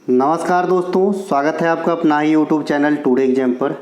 नमस्कार दोस्तों, स्वागत है आपका अपना ही यूट्यूब चैनल टुडे एग्जाम पर।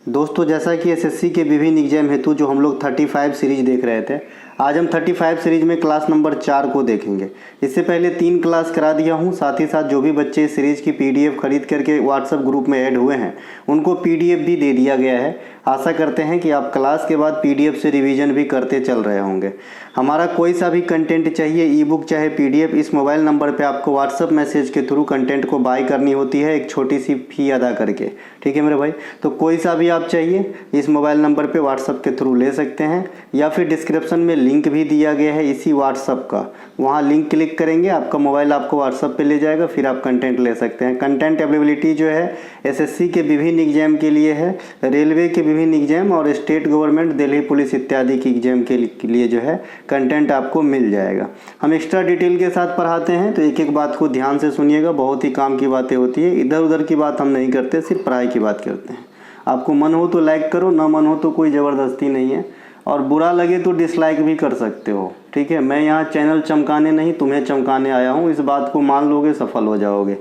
दोस्तों, जैसा कि एसएससी के विभिन्न एग्जाम हेतु जो हम लोग 35 सीरीज देख रहे थे, आज हम 35 सीरीज में क्लास नंबर 4 को देखेंगे। इससे पहले 3 क्लास करा दिया हूं, साथ ही साथ जो भी बच्चे इस सीरीज की पीडीएफ खरीद करके व्हाट्सएप ग्रुप में ऐड हुए हैं उनको पीडीएफ भी दे दिया गया है। आशा करते हैं कि आप क्लास के बाद पीडीएफ से रिवीजन भी करते चल रहे होंगे। हमारा कोई सा भी कंटेंट चाहिए, ई बुक चाहे पीडीएफ, इस मोबाइल नंबर पे आपको व्हाट्सएप मैसेज के थ्रू कंटेंट को बाय करनी होती है, एक छोटी सी फी अदा करके। ठीक है मेरे भाई, तो कोई सा भी आप चाहिए इस मोबाइल नंबर पे व्हाट्सएप के थ्रू ले सकते हैं, या फिर डिस्क्रिप्शन में लिंक भी दिया गया है इसी व्हाट्सएप का, वहाँ लिंक क्लिक करेंगे आपका मोबाइल आपको व्हाट्सएप पे ले जाएगा, फिर आप कंटेंट ले सकते हैं। कंटेंट अवेलेबिलिटी जो है एसएससी के विभिन्न एग्जाम के लिए है, रेलवे के विभिन्न एग्जाम और स्टेट गवर्नमेंट, दिल्ली पुलिस इत्यादि की एग्जाम के लिए जो है कंटेंट आपको मिल जाएगा। हम एक्स्ट्रा डिटेल के साथ पढ़ाते हैं, तो एक एक बात को ध्यान से सुनिएगा, बहुत ही काम की बातें होती है। इधर उधर की बात हम नहीं करते, सिर्फ पढ़ाई की बात करते हैं। आपको मन हो तो लाइक करो, ना मन हो तो कोई ज़बरदस्ती नहीं है, और बुरा लगे तो डिसलाइक भी कर सकते हो। ठीक है, मैं यहाँ चैनल चमकाने नहीं तुम्हें चमकाने आया हूँ, इस बात को मान लोगे सफल हो जाओगे।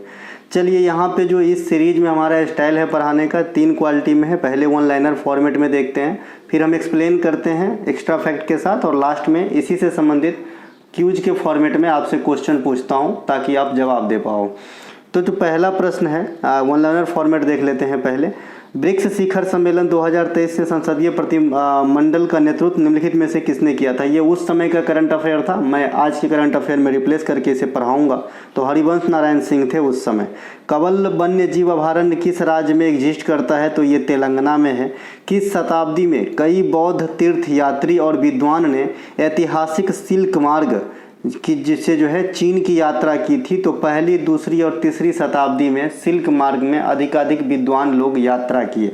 चलिए, यहाँ पे जो इस सीरीज में हमारा स्टाइल है पढ़ाने का 3 क्वालिटी में है। पहले वन लाइनर फॉर्मेट में देखते हैं, फिर हम एक्सप्लेन करते हैं एक्स्ट्रा फैक्ट के साथ, और लास्ट में इसी से संबंधित क्यूज के फॉर्मेट में आपसे क्वेश्चन पूछता हूँ ताकि आप जवाब दे पाओ। तो जो पहला प्रश्न है, वन लाइनर फॉर्मेट देख लेते हैं पहले। ब्रिक्स शिखर सम्मेलन 2023 से संसदीय प्रतिमंडल का नेतृत्व निम्नलिखित में से किसने किया था? ये उस समय का करंट अफेयर था, मैं आज के करंट अफेयर में रिप्लेस करके इसे पढ़ाऊंगा। तो हरिवंश नारायण सिंह थे उस समय। कवल वन्य जीव अभयारण्य किस राज्य में एग्जिस्ट करता है? तो ये तेलंगाना में है। किस शताब्दी में कई बौद्ध तीर्थ यात्री और विद्वान ने ऐतिहासिक सिल्क मार्ग कि जिससे जो है चीन की यात्रा की थी? तो पहली, दूसरी और तीसरी शताब्दी में सिल्क मार्ग में अधिकाधिक विद्वान लोग यात्रा किए।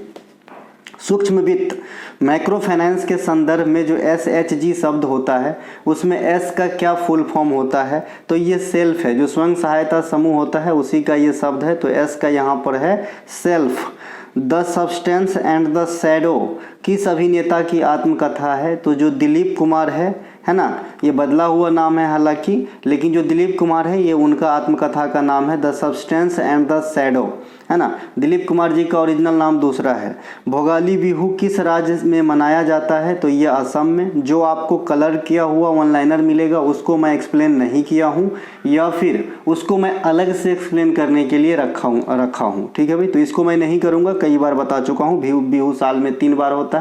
सूक्ष्म वित्त माइक्रो फाइनेंस के संदर्भ में जो SHG शब्द होता है उसमें S का क्या फुल फॉर्म होता है? तो ये सेल्फ है, जो स्वयं सहायता समूह होता है उसी का ये शब्द है, तो S का यहाँ पर है self. The substance and the shadow किस अभिनेता की आत्मकथा है? तो जो दिलीप कुमार है ना, ये बदला हुआ नाम है हालांकि, लेकिन जो दिलीप कुमार है ये उनका आत्मकथा का नाम है the substance and the shadow, है ना। दिलीप कुमार जी का ओरिजिनल नाम दूसरा है। भोगाली बिहू किस राज्य में मनाया जाता है? तो ये असम में। जो आपको कलर किया हुआ वन लाइनर मिलेगा उसको मैं एक्सप्लेन नहीं किया हूँ, या फिर उसको मैं अलग से एक्सप्लेन करने के लिए रखा हूँ। ठीक है भाई, तो इसको मैं नहीं करूँगा, कई बार बता चुका हूँ। बिहू साल में 3 बार होता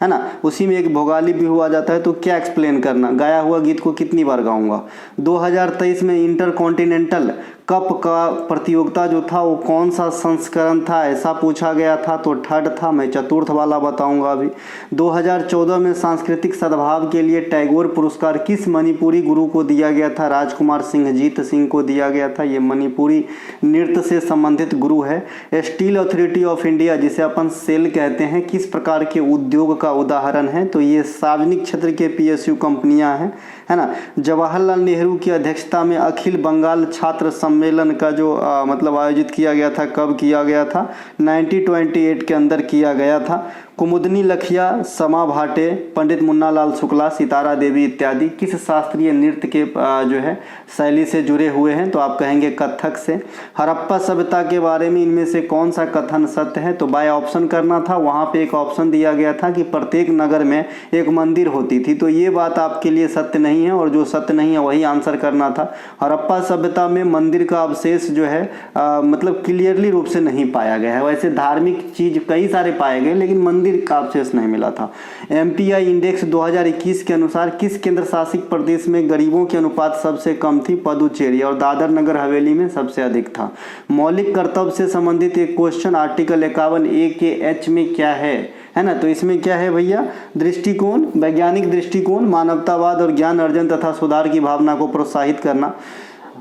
है ना, उसी में एक भोगाली बिहू आ जाता है, तो क्या एक्सप्लेन करना, गाया हुआ गीत को कितनी बार गाऊंगा। 2023 में इंटरकॉन्टिनेंटल कप का प्रतियोगिता जो था वो कौन सा संस्करण था, ऐसा पूछा गया था, तो थर्ड था। मैं चतुर्थ वाला बताऊंगा अभी। 2014 में सांस्कृतिक सद्भाव के लिए टैगोर पुरस्कार किस मणिपुरी गुरु को दिया गया था? राजकुमार सिंहजीत सिंह को दिया गया था। ये मणिपुरी नृत्य से संबंधित गुरु है। स्टील अथॉरिटी ऑफ इंडिया, जिसे अपन सेल कहते हैं, किस प्रकार के उद्योग का उदाहरण है? तो ये सार्वजनिक क्षेत्र के PSU कंपनियां हैं, है ना। जवाहरलाल नेहरू की अध्यक्षता में अखिल बंगाल छात्र सम्मेलन का जो मतलब आयोजित किया गया था, कब किया गया था? 1928 के अंदर किया गया था। कुमुदनी लखिया, समा भाटे, पंडित मुन्ना लाल शुक्ला, सितारा देवी इत्यादि किस शास्त्रीय नृत्य के जो है शैली से जुड़े हुए हैं? तो आप कहेंगे कथक से। हड़प्पा सभ्यता के बारे में इनमें से कौन सा कथन सत्य है? तो बाय ऑप्शन करना था, वहाँ पे एक ऑप्शन दिया गया था कि प्रत्येक नगर में एक मंदिर होती थी, तो ये बात आपके लिए सत्य नहीं है, और जो सत्य नहीं है वही आंसर करना था। हड़प्पा सभ्यता में मंदिर का अवशेष जो है मतलब क्लियरली रूप से नहीं पाया गया है। वैसे धार्मिक चीज कई सारे पाए गए, लेकिन मंदिर का अवशेष नहीं मिला था। MPI इंडेक्स 2021 के अनुसार किस केंद्र शासित प्रदेश में गरीबों की अनुपात सबसे कम थी? पुदुचेरी। और दादर नगर हवेली में सबसे अधिक था। मौलिक कर्तव्य से संबंधित एक क्वेश्चन आर्टिकल 51A के H में क्या है ना? तो इसमें क्या है भैया? दृष्टिकोण, वैज्ञानिक दृष्टिकोण, मानवतावाद और ज्ञान अर्जन तथा सुधार की भावना को प्रोत्साहित करना।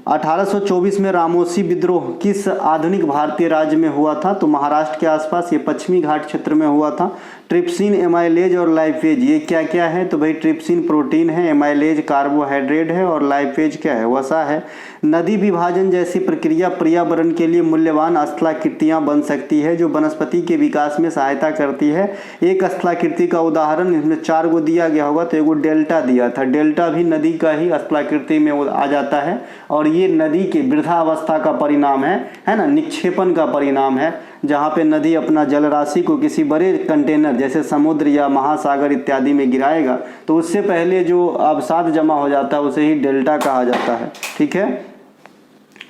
1824 में रामोसी विद्रोह किस आधुनिक भारतीय राज्य में हुआ था? तो महाराष्ट्र के आसपास, ये पश्चिमी घाट क्षेत्र में हुआ था। ट्रिप्सिन, एमाइलेज और लाइपेज ये क्या क्या है? तो भाई ट्रिप्सिन प्रोटीन है, एमाइलेज कार्बोहाइड्रेट है, और लाइपेज क्या है? वसा है। नदी विभाजन जैसी प्रक्रिया पर्यावरण के लिए मूल्यवान स्थलाकृतियां बन सकती है जो वनस्पति के विकास में सहायता करती है। एक स्थलाकृति का उदाहरण इसमें 4 गो दिया गया होगा, तो एगो डेल्टा दिया था। डेल्टा भी नदी का ही स्थलाकृति में आ जाता है और ये नदी के वृद्धावस्था का परिणाम है ना, निक्षेपण का परिणाम है, जहाँ पे नदी अपना जल राशि को किसी बड़े कंटेनर जैसे समुद्र या महासागर इत्यादि में गिराएगा तो उससे पहले जो अवसाद जमा हो जाता है उसे ही डेल्टा कहा जाता है। ठीक है,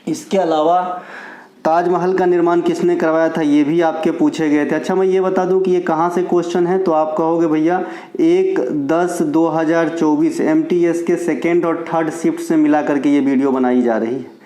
इसके अलावा ताजमहल का निर्माण किसने करवाया था, ये भी आपके पूछे गए थे। अच्छा, मैं ये बता दूं कि ये कहाँ से क्वेश्चन है, तो आप कहोगे भैया 1/10/2024 MTS के सेकेंड और थर्ड शिफ्ट से मिला करके ये वीडियो बनाई जा रही है।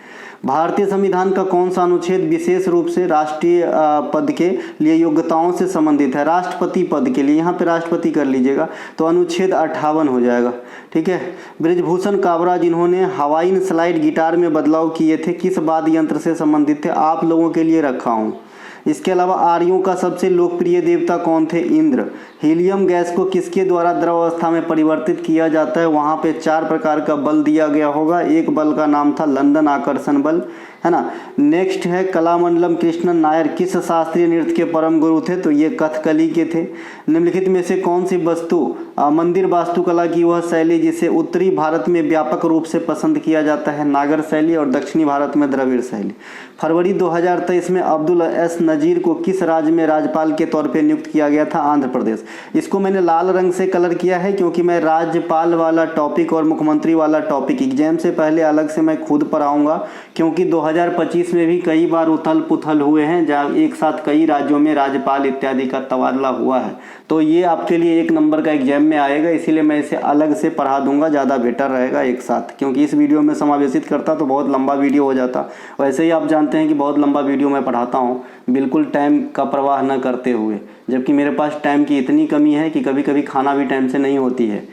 भारतीय संविधान का कौन सा अनुच्छेद विशेष रूप से राष्ट्रीय पद के लिए योग्यताओं से संबंधित है? राष्ट्रपति पद के लिए, यहाँ पे राष्ट्रपति कर लीजिएगा तो अनुच्छेद 58 हो जाएगा। ठीक है, बृजभूषण काबरा जिन्होंने हवाई स्लाइड गिटार में बदलाव किए थे किस वाद्य यंत्र से संबंधित थे? आप लोगों के लिए रखा हूँ। इसके अलावा आर्यों का सबसे लोकप्रिय देवता कौन थे? इंद्र। हीलियम गैस को किसके द्वारा द्रव अवस्था में परिवर्तित किया जाता है? वहाँ पे 4 प्रकार का बल दिया गया होगा। एक बल का नाम था लंदन आकर्षण बल, है ना। नेक्स्ट है कलामंडलम कृष्णन नायर किस शास्त्रीय नृत्य के परम गुरु थे? तो ये कथकली के थे। निम्नलिखित में से कौन सी वस्तु मंदिर वास्तुकला की वह शैली जिसे उत्तरी भारत में व्यापक रूप से पसंद किया जाता है? नागर शैली और दक्षिणी भारत में द्रविड़ शैली। फरवरी 2023 में अब्दुल एस नजीर को किस राज्य में राज्यपाल के तौर पर नियुक्त किया गया था? आंध्र प्रदेश। इसको मैंने लाल रंग से कलर किया है क्योंकि मैं राज्यपाल वाला टॉपिक और मुख्यमंत्री वाला टॉपिक एग्जाम से पहले अलग से मैं खुद पढ़ाऊंगा, क्योंकि 2025 में भी कई बार उथल पुथल हुए हैं जहाँ एक साथ कई राज्यों में राज्यपाल इत्यादि का तबादला हुआ है। तो ये आपके लिए 1 नंबर का एग्जाम में आएगा, इसीलिए मैं इसे अलग से पढ़ा दूंगा, ज़्यादा बेटर रहेगा एक साथ, क्योंकि इस वीडियो में समावेशित करता तो बहुत लंबा वीडियो हो जाता। वैसे ही आप जानते हैं कि बहुत लंबा वीडियो मैं पढ़ाता हूँ बिल्कुल टाइम का प्रवाह न करते हुए, जबकि मेरे पास टाइम की इतनी कमी है कि कभी कभी खाना भी टाइम से नहीं होती है।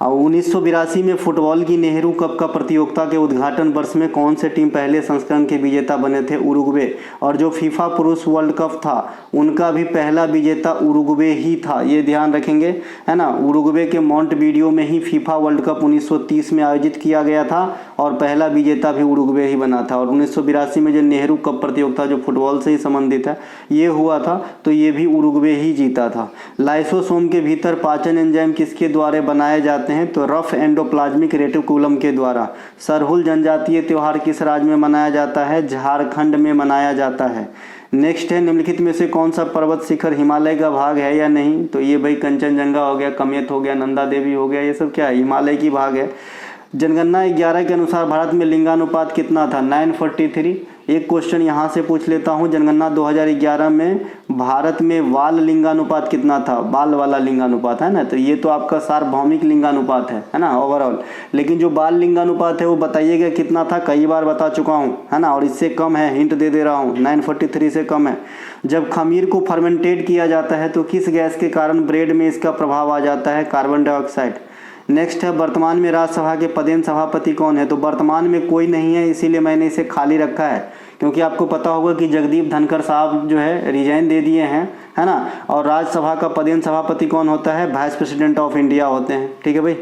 और 1982 में फुटबॉल की नेहरू कप का प्रतियोगिता के उद्घाटन वर्ष में कौन से टीम पहले संस्करण के विजेता बने थे? उरुग्वे। और जो फीफा पुरुष वर्ल्ड कप था उनका भी पहला विजेता उरुग्वे ही था, ये ध्यान रखेंगे, है ना। उरुग्वे के मोंटेवीडियो में ही फीफा वर्ल्ड कप 1930 में आयोजित किया गया था और पहला विजेता भी उरुग्वे ही बना था। और 1982 में जो नेहरू कप प्रतियोगिता जो फुटबॉल से ही संबंधित है ये हुआ था, तो ये भी उरुग्वे ही जीता था। लाइसोसोम के भीतर पाचन एंजाइम किसके द्वारा बनाए जाते हैं? तो रफ एंडोप्लाज्मिक रेटिकुलम के द्वारा। सरहुल जनजातीय त्योहार किस राज्य में मनाया जाता है? झारखंड में मनाया जाता है। नेक्स्ट है निम्नलिखित में से कौन सा पर्वत शिखर हिमालय का भाग है या नहीं? तो ये भाई कंचनजंगा हो गया, कमेत हो गया, नंदा देवी हो गया, ये सब क्या है? हिमालय की भाग है। जनगणना 11 के अनुसार भारत में लिंगानुपात कितना था? 943। एक क्वेश्चन यहाँ से पूछ लेता हूँ, जनगणना 2011 में भारत में बाल लिंगानुपात कितना था? बाल वाला लिंगानुपात, है ना। तो ये तो आपका सार्वभौमिक लिंगानुपात है ना, ओवरऑल। लेकिन जो बाल लिंगानुपात है वो बताइएगा कितना था? कई बार बता चुका हूँ, है ना, और इससे कम है, हिंट दे रहा हूँ, 943 से कम है। जब खमीर को फर्मेंटेट किया जाता है तो किस गैस के कारण ब्रेड में इसका प्रभाव आ जाता है? Carbon dioxide. नेक्स्ट है वर्तमान में राज्यसभा के पदेन सभापति कौन है? तो वर्तमान में कोई नहीं है, इसीलिए मैंने इसे खाली रखा है, क्योंकि आपको पता होगा कि जगदीप धनखड़ साहब जो है रिजाइन दे दिए हैं, है ना। और राज्यसभा का पदेन सभापति कौन होता है? वाइस प्रेसिडेंट ऑफ इंडिया होते हैं। ठीक है भाई।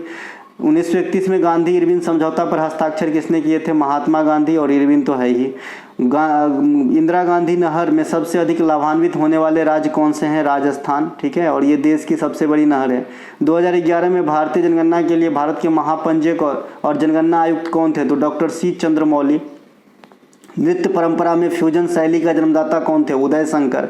1931 में गांधी इरविन समझौता पर हस्ताक्षर किसने किए थे? महात्मा गांधी, और इरविन तो है ही। इंदिरा गांधी नहर में सबसे अधिक लाभान्वित होने वाले राज्य कौन से हैं? राजस्थान। ठीक है, और ये देश की सबसे बड़ी नहर है। 2011 में भारतीय जनगणना के लिए भारत के महापंजीयक और जनगणना आयुक्त कौन थे? तो डॉक्टर सी चंद्रमौली। नृत्य परंपरा में फ्यूजन शैली का जन्मदाता कौन थे? उदय शंकर।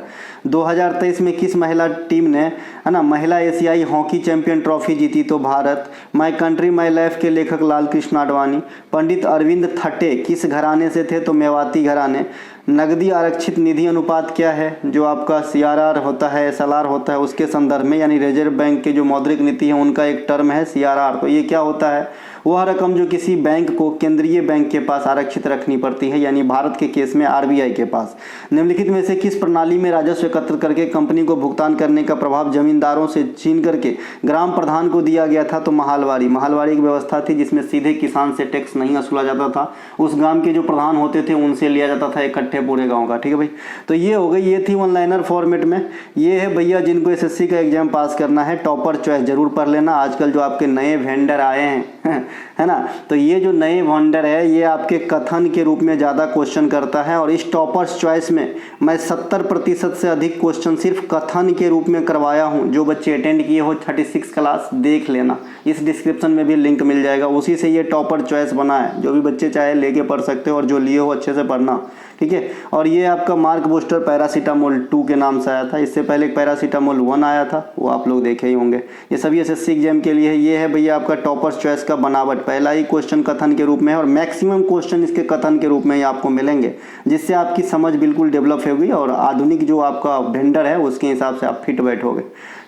2023 में किस महिला टीम ने, है ना, महिला एशियाई हॉकी चैंपियन ट्रॉफी जीती? तो Bharat. My country my life के लेखक लाल कृष्ण आडवाणी। पंडित अरविंद थट्टे किस घराने से थे? तो मेवाती घराने। नगदी आरक्षित निधि अनुपात क्या है? जो आपका CRR होता है, SLR होता है, उसके संदर्भ में, यानी रिजर्व बैंक के जो मौद्रिक नीति है उनका एक टर्म है CRR। तो ये क्या होता है? वह रकम जो किसी बैंक को केंद्रीय बैंक के पास आरक्षित रखनी पड़ती है, यानी भारत के केस में RBI के पास। निम्नलिखित में से किस प्रणाली में राजस्व एकत्र करके कंपनी को भुगतान करने का प्रभाव जमींदारों से छीन करके ग्राम प्रधान को दिया गया था? तो महालवारी। महालवारी की व्यवस्था थी जिसमें सीधे किसान से टैक्स नहीं वसूला जाता था, उस गांव के जो प्रधान होते थे उनसे लिया जाता था इकट्ठे पूरे गाँव का। ठीक है भाई। तो ये हो गई, ये थी वन लाइनर फॉर्मेट में। ये है भैया जिनको SSC का एग्जाम पास करना है, टॉपर चॉइस जरूर पढ़ लेना। आजकल जो आपके नए वेंडर आए हैं है ना। तो ये जो नए वेंडर है ये आपके कथन के रूप में ज़्यादा क्वेश्चन करता है, और इस टॉपर्स चॉइस में मैं 70% से अधिक क्वेश्चन सिर्फ कथन के रूप में करवाया हूँ। जो बच्चे अटेंड किए हो 36 क्लास देख लेना, इस डिस्क्रिप्शन में भी लिंक मिल जाएगा, उसी से ये टॉपर चॉइस बना है। जो भी बच्चे चाहे लेके पढ़ सकते हो, और जो लिए हो अच्छे से पढ़ना, ठीक है। और ये आपका मार्क बूस्टर पैरासीटामोल 2 के नाम से आया था, इससे पहले एक पैरासीटामोल 1 आया था, वो आप लोग देखे ही होंगे। ये सभी एसएससी एग्जाम के लिए है। ये है भैया आपका टॉपर्स चॉइस का बनावट, पहला ही क्वेश्चन कथन के रूप में है, और मैक्सिमम क्वेश्चन इसके कथन के रूप में ही आपको मिलेंगे, जिससे आपकी समझ बिल्कुल डेवलप होगी और आधुनिक जो आपका वेंडर है उसके हिसाब से आप फिट बैठोगे।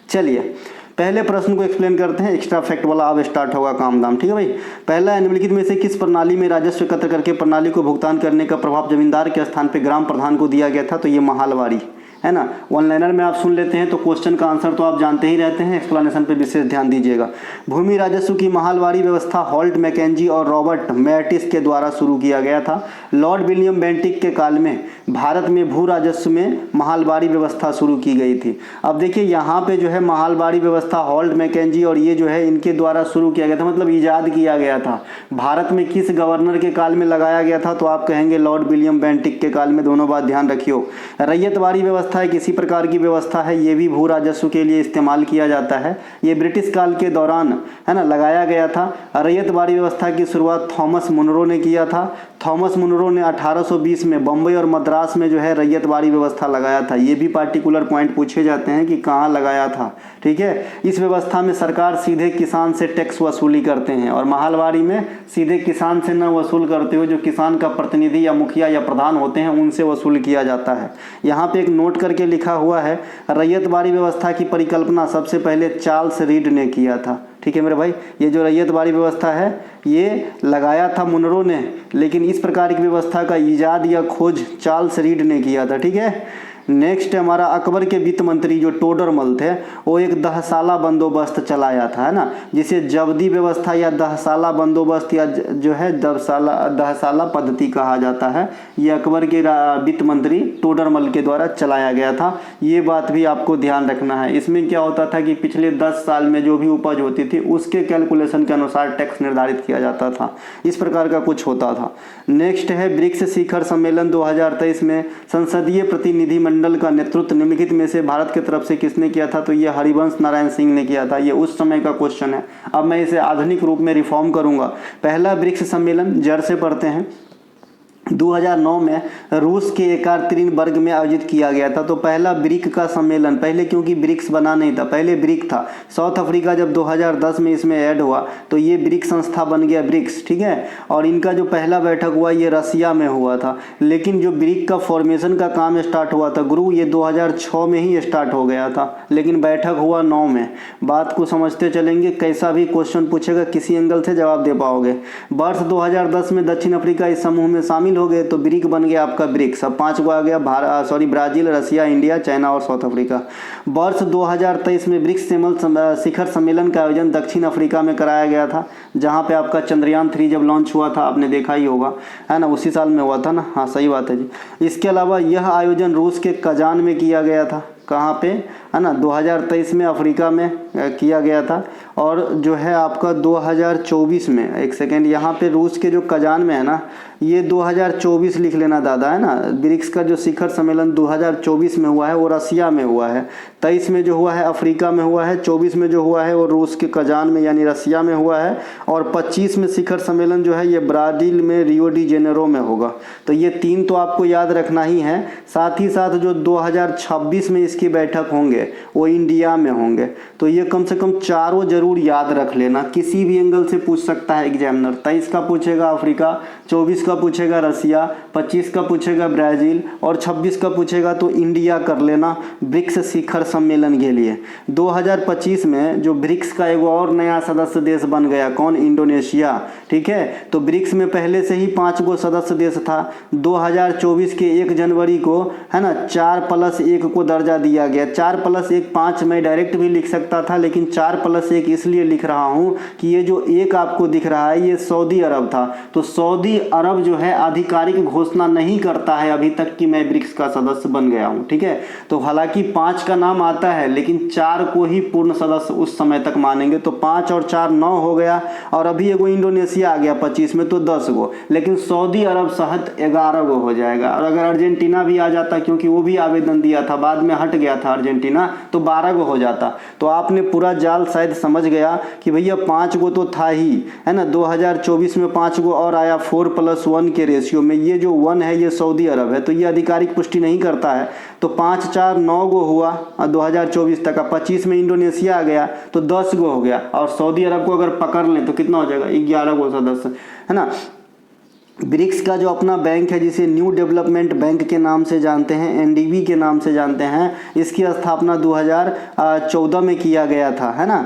चलिए पहले प्रश्न को एक्सप्लेन करते हैं, एक्स्ट्रा फैक्ट वाला अब स्टार्ट होगा काम दाम, ठीक है भाई। पहला, निम्नलिखित में से किस प्रणाली में राजस्व एकत्र करके प्रणाली को भुगतान करने का प्रभाव जमींदार के स्थान पे ग्राम प्रधान को दिया गया था? तो ये महालवारी है ना। वन लाइनर में आप सुन लेते हैं तो क्वेश्चन का आंसर तो आप जानते ही रहते हैं, एक्सप्लेनेशन पे विशेष ध्यान दीजिएगा। भूमि राजस्व की महालवारी व्यवस्था हॉल्ट मैकेंजी और रॉबर्ट मैटिस के द्वारा शुरू किया गया था। लॉर्ड विलियम बेंटिक के काल में भारत में भू राजस्व में महालवारी व्यवस्था शुरू की गई थी। अब देखिए यहाँ पे जो है महालवारी व्यवस्था हॉल्ट मैकेंजी और ये जो है इनके द्वारा शुरू किया गया था, मतलब ईजाद किया गया था। भारत में किस गवर्नर के काल में लगाया गया था? तो आप कहेंगे लॉर्ड विलियम बेंटिक के काल में। दोनों बात ध्यान रखियो। रैयतवारी व्यवस्था किसी प्रकार की व्यवस्था है, ये भी भू राजस्व के लिए इस्तेमाल किया जाता है। ये ब्रिटिश काल के दौरान है ना लगाया गया था। रैयतवारी व्यवस्था की शुरुआत थॉमस मुनरो ने किया था। थॉमस मुनरो ने 1820 में बम्बई और मद्रास में जो है रैयतवारी व्यवस्था लगाया था। ये भी पार्टिकुलर पॉइंट पूछे जाते हैं कि कहाँ लगाया था, ठीक है। इस व्यवस्था में सरकार सीधे किसान से टैक्स वसूली करते हैं, और महालवारी में सीधे किसान से न वसूल करते हुए जो किसान का प्रतिनिधि या मुखिया या प्रधान होते हैं उनसे वसूल किया जाता है। यहाँ पे एक नोट करके लिखा हुआ है, रैयतवारी व्यवस्था की परिकल्पना सबसे पहले चार्ल्स रीड ने किया था, ठीक है मेरे भाई। ये जो रैयतवारी व्यवस्था है ये लगाया था मुनरो ने, लेकिन इस प्रकार की व्यवस्था का ईजाद या खोज चार्ल्स रीड ने किया था, ठीक है। नेक्स्ट हमारा अकबर के वित्त मंत्री जो टोडरमल थे वो एक दहसाला बंदोबस्त चलाया था, है ना, जिसे जब्दी व्यवस्था या दहसाला बंदोबस्त या जो है दहसाला पद्धति कहा जाता है। ये अकबर के वित्त मंत्री टोडरमल के द्वारा चलाया गया था। ये बात भी आपको ध्यान रखना है। इसमें क्या होता था कि पिछले 10 साल में जो भी उपज होती थी उसके कैलकुलेशन के अनुसार टैक्स निर्धारित किया जाता था। इस प्रकार का कुछ होता था। नेक्स्ट है ब्रिक्स शिखर सम्मेलन 2023 में संसदीय प्रतिनिधि मंडल का नेतृत्व निम्नलिखित में से भारत की तरफ से किसने किया था? तो ये हरिवंश नारायण सिंह ने किया था। ये उस समय का क्वेश्चन है। अब मैं इसे आधुनिक रूप में रिफॉर्म करूंगा। पहला ब्रिक्स सम्मेलन जड़ से पढ़ते हैं 2009 में रूस के एकार्तरीनबर्ग में आयोजित किया गया था। तो पहला ब्रिक का सम्मेलन, पहले क्योंकि ब्रिक्स बना नहीं था, पहले ब्रिक था। साउथ अफ्रीका जब 2010 में इसमें ऐड हुआ तो ये ब्रिक संस्था बन गया, ब्रिक्स, ठीक है। और इनका जो पहला बैठक हुआ ये रसिया में हुआ था, लेकिन जो ब्रिक का फॉर्मेशन का काम स्टार्ट हुआ था गुरु, ये 2006 में ही स्टार्ट हो गया था, लेकिन बैठक हुआ 9 में। बात को समझते चलेंगे, कैसा भी क्वेश्चन पूछेगा किसी एंगल से जवाब दे पाओगे। वर्ष 2010 में दक्षिण अफ्रीका इस समूह में शामिल हो गए तो ब्रिक बन गया आपका ब्रिक्स। अब 5 को आ गया ब्राजील, रसिया, इंडिया, चाइना और साउथ अफ्रीका। वर्ष 2023 में ब्रिक्स शिखर सम्मेलन का आयोजन दक्षिण अफ्रीका में कराया गया था, जहां पे आपका चंद्रयान 3 जब लॉन्च हुआ था आपने देखा ही होगा, है ना, उसी साल में हुआ था ना। हाँ सही बात है जी। इसके अलावा यह आयोजन रूस के कजान में किया गया था। कहाँ पे, है ना, 2023 में अफ्रीका में किया गया था। और जो है आपका 2024 में, एक सेकेंड, यहाँ पे रूस के जो कजान में है ना, ये 2024 लिख लेना दादा, है ना। ब्रिक्स का जो शिखर सम्मेलन 2024 में हुआ है वो रसिया में हुआ है। 23 में जो हुआ है अफ्रीका में हुआ है। 24 में जो हुआ है वो रूस के कजान में यानी रसिया में हुआ है। और 25 में शिखर सम्मेलन जो है ये ब्राजील में रियो डी जेनेरो में होगा। तो ये 3 तो आपको याद रखना ही है। साथ ही साथ जो 2026 में इसकी बैठक होंगे वो इंडिया में होंगे। तो ये कम से कम चारों जरूर याद रख लेना, किसी भी एंगल से पूछ सकता है एग्जामिनर। 23 का पूछेगा अफ्रीका, 24 का पूछेगा रसिया, 25 का पूछेगा ब्राजील और 26 का पूछेगा तो इंडिया कर लेना ब्रिक्स शिखर सम्मेलन के लिए। 2025 में जो ब्रिक्स का एक और नया सदस्य देश बन गया, कौन? इंडोनेशिया, ठीक है। तो ब्रिक्स में पहले से ही 5 गो सदस्य देश था। 2024 के 1 जनवरी को, है ना, 4+1 को दर्जा दिया गया। 4+1 5 मैं डायरेक्ट भी लिख सकता था, लेकिन 4+1 इसलिए लिख रहा हूँ कि ये जो एक आपको दिख रहा है ये सऊदी अरब था। तो सऊदी अरब जो है आधिकारिक घोषणा नहीं करता है अभी तक कि मैं ब्रिक्स का सदस्य बन गया हूँ, ठीक है। तो हालांकि 5 का नाम आता है, लेकिन 4 को ही पूर्ण सदस्य उस समय तक मानेंगे। तो 5 और 4 9 हो गया, और अभी एगो इंडोनेशिया आ गया 25 में, तो 10 गो, लेकिन सऊदी अरब सहित 11 गो हो जाएगा। और अगर अर्जेंटीना भी आ जाता, क्योंकि वो भी आवेदन दिया था, बाद में हट गया था अर्जेंटीना, तो 12 गो हो जाता। तो आपने पूरा जाल शायद समझ गया कि भैया 5 गो तो था ही, है ना। 2024 में 5 गो और आया 4+1 के रेशियो में। ये जो 1 है ये सऊदी अरब है, तो ये आधिकारिक पुष्टि नहीं करता है। तो 5 4 9 गो हुआ 2024 तक। 25 में इंडोनेशिया आ गया तो 10 गो हो गया, और सऊदी अरब को अगर पकड़ लें तो कितना हो जाएगा, 11 गो सदस्य, है ना। ब्रिक्स का जो अपना बैंक है, जिसे न्यू डेवलपमेंट बैंक के नाम से जानते हैं, एनडीबी के नाम से जानते हैं, इसकी स्थापना 2014 में किया गया था, है ना।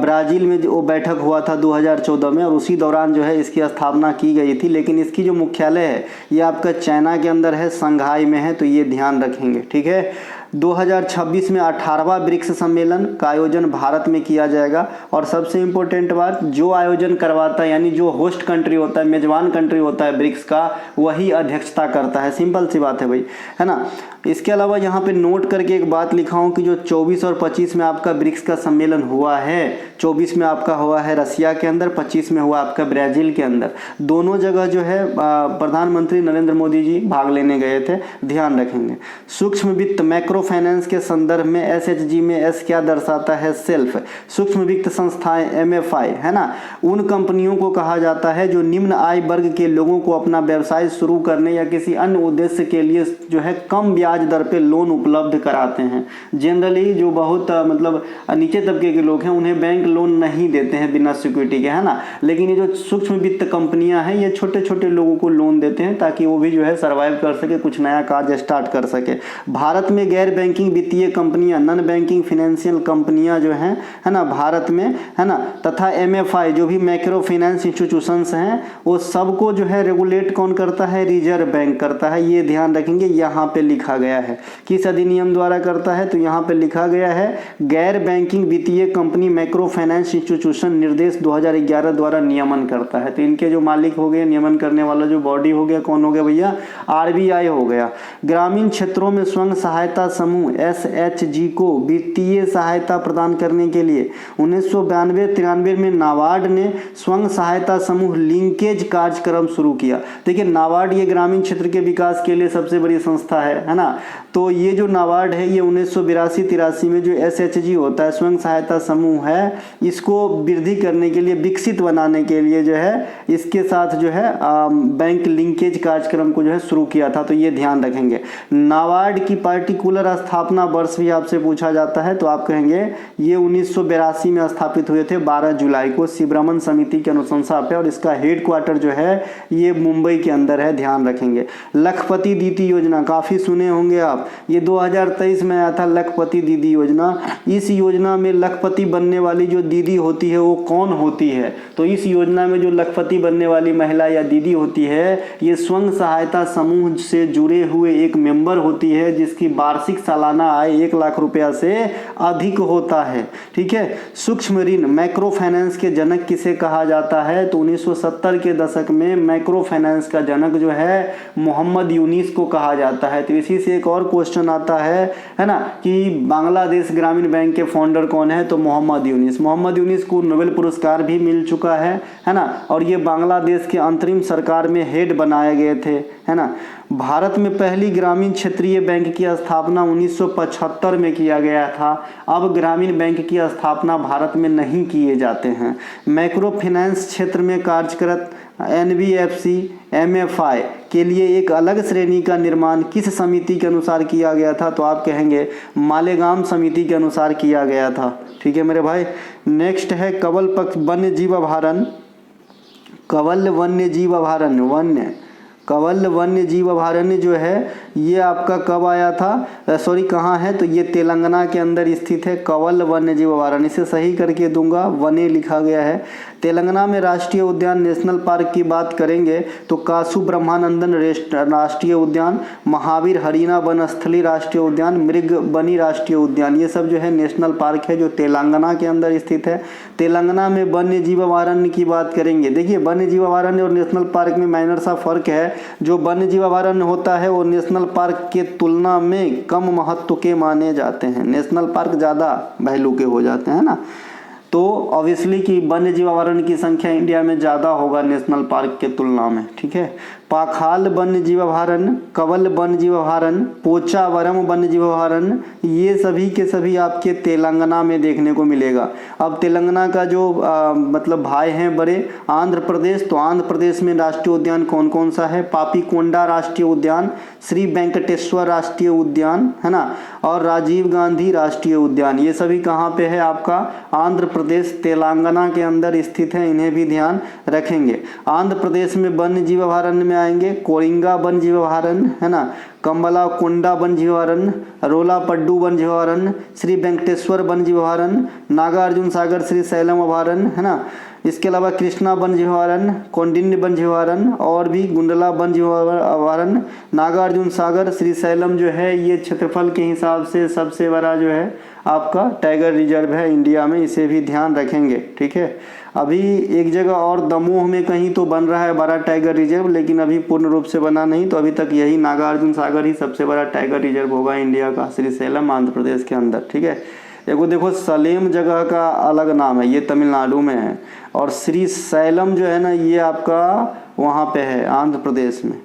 ब्राज़ील में वो बैठक हुआ था 2014 में, और उसी दौरान जो है इसकी स्थापना की गई थी। लेकिन इसकी जो मुख्यालय है ये आपका चाइना के अंदर है, संघाई में है, तो ये ध्यान रखेंगे, ठीक है। 2026 में 18वां ब्रिक्स सम्मेलन का आयोजन भारत में किया जाएगा। और सबसे इम्पोर्टेंट बात, जो आयोजन करवाता है, यानी जो होस्ट कंट्री होता है, मेजबान कंट्री होता है ब्रिक्स का, वही अध्यक्षता करता है। सिंपल सी बात है भाई, है ना। इसके अलावा यहाँ पे नोट करके एक बात लिखा हूँ कि जो 24 और 25 में आपका ब्रिक्स का सम्मेलन हुआ है, 24 में आपका हुआ है रसिया के अंदर, 25 में हुआ आपका ब्राज़ील के अंदर। दोनों जगह जो है प्रधानमंत्री नरेंद्र मोदी जी भाग लेने गए थे, ध्यान रखेंगे। सूक्ष्म वित्त मैक्रो फाइनेंस के संदर्भ में एसएचजी में एस क्या दर्शाता है, सेल्फ। सूक्ष्म वित्त संस्थाएं एमएफआई, है ना, उन कंपनियों को कहा जाता है जो निम्न आय वर्ग के लोगों को अपना व्यवसाय शुरू करने या किसी अन्य उद्देश्य के लिए जो है कम ब्याज दर पे लोन उपलब्ध कराते हैं। जनरली जो बहुत मतलब नीचे तबके के लोग हैं उन्हें बैंक लोन नहीं देते हैं बिना सिक्योरिटी के, है ना। लेकिन ये जो सूक्ष्म वित्त कंपनियां हैं ये छोटे छोटे लोगों को लोन देते हैं ताकि वो भी जो है सर्वाइव कर सके, कुछ नया कार्य स्टार्ट कर सके। भारत में गैर बैंकिंग वित्तीय कंपनियां, नॉन बैंकिंग फाइनेंशियल कंपनियां जो हैं, है ना, भारत में, है ना, तथा एमएफआई जो भी माइक्रो फाइनेंस इंस्टीट्यूशंस हैं, वो सबको जो है रेगुलेट कौन करता है, रिजर्व बैंक करता है। ये ध्यान रखेंगे, यहाँ पे लिखा गया है किस अधिनियम द्वारा करता है, तो यहाँ पे लिखा गया है गैर बैंकिंग वित्तीय कंपनी माइक्रो फाइनेंस इंस्टीट्यूशन निर्देश 2011 द्वारा नियमन करता है। तो इनके जो मालिक हो गए, नियमन करने वाला जो बॉडी हो गया, कौन हो गया भैया, आरबीआई हो गया। ग्रामीण क्षेत्रों में स्वयं सहायता समूह एसएचजी को वित्तीय सहायता प्रदान करने के लिए 1992-93 में नाबार्ड ने स्वयं सहायता समूह लिंकेज कार्यक्रम शुरू किया। देखिए नाबार्ड ये ग्रामीण क्षेत्र के विकास के लिए सबसे बड़ी संस्था है ना। तो ये जो नाबार्ड है ये 1982-83 में जो एसएचजी होता है, स्वयं सहायता समूह है, इसको वृद्धि करने के लिए, विकसित बनाने के लिए जो है इसके साथ जो है बैंक लिंकेज कार्यक्रम को जो है शुरू किया था। तो ये ध्यान रखेंगे। नाबार्ड की पार्टिकुलर स्थापना वर्ष भी आपसे पूछा जाता है, तो आप कहेंगे ये 1982 में स्थापित हुए थे 12 जुलाई को शिब्रमण समिति की अनुशंसा पे, और इसका हेडक्वार्टर जो है ये मुंबई के अंदर है, ध्यान रखेंगे। लखपति दीदी योजना काफ़ी सुने होंगे आप, ये 2023 में आया था लखपति दीदी योजना। इस योजना में लखपति बनने वाली जो दीदी होती है वो कौन होती है, तो इस योजना में जो लखपति बनने वाली महिला या दीदी होती है ये स्वयं सहायता समूह से जुड़े हुए एक मेंबर होती है जिसकी वार्षिक सालाना आय 1 लाख रुपया से अधिक होता है, ठीक है। सूक्ष्म ऋण माइक्रो फाइनेंस के जनक किसे कहा जाता है, तो 1970 के दशक में माइक्रो फाइनेंस का जनक जो है मोहम्मद यूनिस को कहा जाता है। तो इसी से एक और क्वेश्चन आता है ना, कि बांग्लादेश ग्रामीण बैंक के फाउंडर कौन है, तो मोहम्मद यूनिस। मोहम्मद यूनिस को नोबेल पुरस्कार भी मिल चुका है ना, और ये बांग्लादेश के अंतरिम सरकार में हेड बनाए गए थे, है ना। भारत में पहली ग्रामीण क्षेत्रीय बैंक की स्थापना 1975 में किया गया था। अब ग्रामीण बैंक की स्थापना भारत में नहीं किए जाते हैं। माइक्रो फाइनेंस क्षेत्र में कार्यरत एनबीएफसी एमएफआई के लिए एक अलग श्रेणी का निर्माण किस समिति के अनुसार किया गया था, तो आप कहेंगे मालेगाम समिति के अनुसार किया गया था, ठीक है मेरे भाई। नेक्स्ट है कवल वन्य जीव अभयारण्य, कवल वन्य जीव अभयारण्य, वन्य कंवल वन्य जीव अभयारण्य जो है ये आपका कब आया था, कहाँ है, तो ये तेलंगाना के अंदर स्थित है कंवल वन्य जीव अभयारण्य। इसे सही करके दूंगा, वने लिखा गया है। तेलंगाना में राष्ट्रीय उद्यान नेशनल पार्क की बात करेंगे तो कासु ब्रह्मानंदन राष्ट्रीय उद्यान, महावीर हरिना वनस्थली राष्ट्रीय उद्यान, मृग बनी राष्ट्रीय उद्यान, ये सब जो है नेशनल पार्क है जो तेलंगाना के अंदर स्थित है। तेलंगाना में वन्य जीव अभयारण्य की बात करेंगे, देखिए वन्य जीव अभयारण्य और नेशनल पार्क में माइनर सा फर्क है। जो वन्य जीव अभयारण्य होता है वो नेशनल पार्क के तुलना में कम महत्व के माने जाते हैं, नेशनल पार्क ज़्यादा वैल्यू के हो जाते हैं ना। तो ऑब्वियसली कि वन्य जीव अभयारण्य की संख्या इंडिया में ज़्यादा होगा नेशनल पार्क के तुलना में, ठीक है। पाखाल वन्य जीव अभयारण्य, कंवल वन्य जीव अभयारण्य, पोचावरम वन्य जीव अभयारण्य, ये सभी के सभी आपके तेलंगाना में देखने को मिलेगा। अब तेलंगाना का जो मतलब भाई हैं बड़े आंध्र प्रदेश, तो आंध्र प्रदेश में राष्ट्रीय उद्यान कौन कौन सा है, पापीकोंडा राष्ट्रीय उद्यान, श्री वेंकटेश्वर राष्ट्रीय उद्यान है ना, और राजीव गांधी राष्ट्रीय उद्यान, ये सभी कहाँ पे है आपका आंध्र प्रदेश तेलंगाना के अंदर स्थित है, इन्हें भी ध्यान रखेंगे। आंध्र प्रदेश में वन्य जीव अभयारण्य में आएंगे कोरिंगा वन्य जीव अभयारण्य है ना, कम्बला कोंडा वन्य जीव अभयारण्य, रोला पड्डू वन्य जीव अभयारण्य, श्री वेंकटेश्वर वन्य जीव अभयारण्य, नागार्जुन सागर श्री सैलम अभयारण्य है ना, इसके अलावा कृष्णा वन्य जीव अभयारण्य, कौंडिन्य वन्य जीव अभयारण्य और भी गुंडला वन्य जीव अभयारण्य। नागार्जुन सागर श्री सैलम जो है ये क्षेत्रफल के हिसाब से सबसे बड़ा जो है आपका टाइगर रिजर्व है इंडिया में, इसे भी ध्यान रखेंगे, ठीक है। अभी एक जगह और दमोह में कहीं तो बन रहा है बड़ा टाइगर रिजर्व, लेकिन अभी पूर्ण रूप से बना नहीं, तो अभी तक यही नागार्जुन सागर ही सबसे बड़ा टाइगर रिजर्व होगा इंडिया का, श्री सैलम आंध्र प्रदेश के अंदर, ठीक है। देखो सलेम जगह का अलग नाम है, ये तमिलनाडु में है, और श्री सैलम जो है ना ये आपका वहाँ पे है आंध्र प्रदेश में।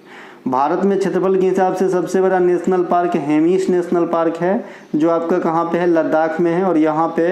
भारत में क्षेत्रफल के हिसाब से सबसे बड़ा national park Hemis national park है, जो आपका कहाँ पे है, लद्दाख में है, और यहाँ पे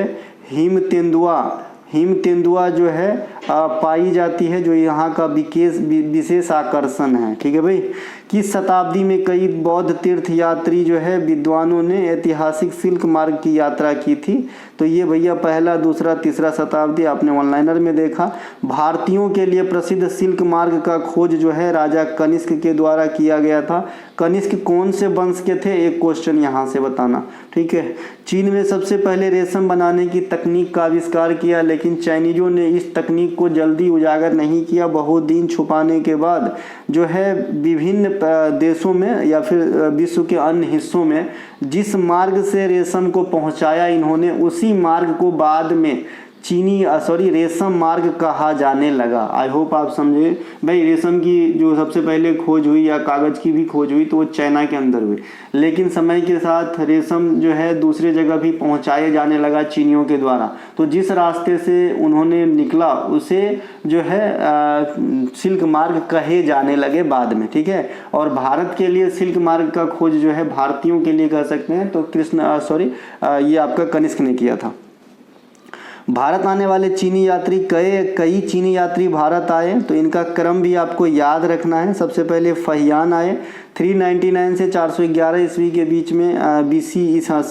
हिम तेंदुआ जो है पाई जाती है, जो यहाँ का विशेष आकर्षण है, ठीक है भाई। किस शताब्दी में कई बौद्ध तीर्थ यात्री जो है विद्वानों ने ऐतिहासिक सिल्क मार्ग की यात्रा की थी, तो ये भैया पहला दूसरा तीसरा शताब्दी आपने ऑनलाइनर में देखा। भारतीयों के लिए प्रसिद्ध सिल्क मार्ग का खोज जो है राजा कनिष्क के द्वारा किया गया था। कनिष्क कौन से वंश के थे, एक क्वेश्चन यहाँ से बताना, ठीक है। चीन में सबसे पहले रेशम बनाने की तकनीक का आविष्कार किया, लेकिन चाइनीजों ने इस तकनीक को जल्दी उजागर नहीं किया। बहुत दिन छुपाने के बाद जो है विभिन्न देशों में या फिर विश्व के अन्य हिस्सों में जिस मार्ग से रेशम को पहुंचाया इन्होंने, उसी मार्ग को बाद में रेशम मार्ग कहा जाने लगा। आई होप आप समझे भाई। रेशम की जो सबसे पहले खोज हुई या कागज की भी खोज हुई तो वो चाइना के अंदर हुई, लेकिन समय के साथ रेशम जो है दूसरे जगह भी पहुंचाए जाने लगा चीनियों के द्वारा। तो जिस रास्ते से उन्होंने निकला उसे जो है सिल्क मार्ग कहे जाने लगे बाद में, ठीक है। और भारत के लिए सिल्क मार्ग का खोज जो है भारतीयों के लिए कह सकते हैं तो ये आपका कनिष्क ने किया था। भारत आने वाले चीनी यात्री कई चीनी यात्री भारत आए, तो इनका क्रम भी आपको याद रखना है। सबसे पहले फहियान आए 399 से 411 ईस्वी के बीच में, BC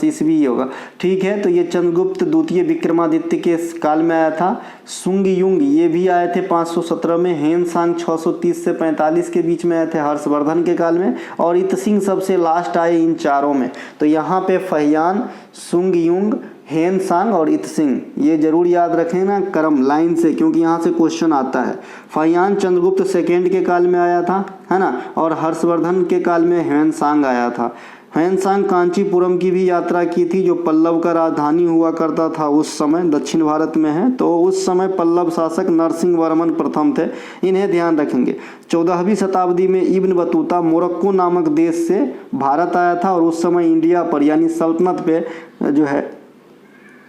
ईस्वी होगा, ठीक है। तो ये चंद्रगुप्त द्वितीय विक्रमादित्य के काल में आया था। सुंग युंग ये भी आए थे 517 में। हेन सांग 630 से 45 के बीच में आए थे हर्षवर्धन के काल में। और इत सिंह सबसे लास्ट आए इन चारों में। तो यहाँ पे फहियान, सुंग युंग, हेन सांग और इत सिंह, ये जरूर याद रखें ना क्रम लाइन से, क्योंकि यहाँ से क्वेश्चन आता है। फहियान चंद्रगुप्त सेकेंड के काल में आया था, है ना, और हर्षवर्धन के काल में हेन सांग आया था। हेन सांग कांचीपुरम की भी यात्रा की थी, जो पल्लव का राजधानी हुआ करता था उस समय, दक्षिण भारत में है। तो उस समय पल्लव शासक नरसिंह वर्मन प्रथम थे, इन्हें ध्यान रखेंगे। 14वीं शताब्दी में इब्न बतूता मोरक्को नामक देश से भारत आया था, और उस समय इंडिया पर यानी सल्तनत पे जो है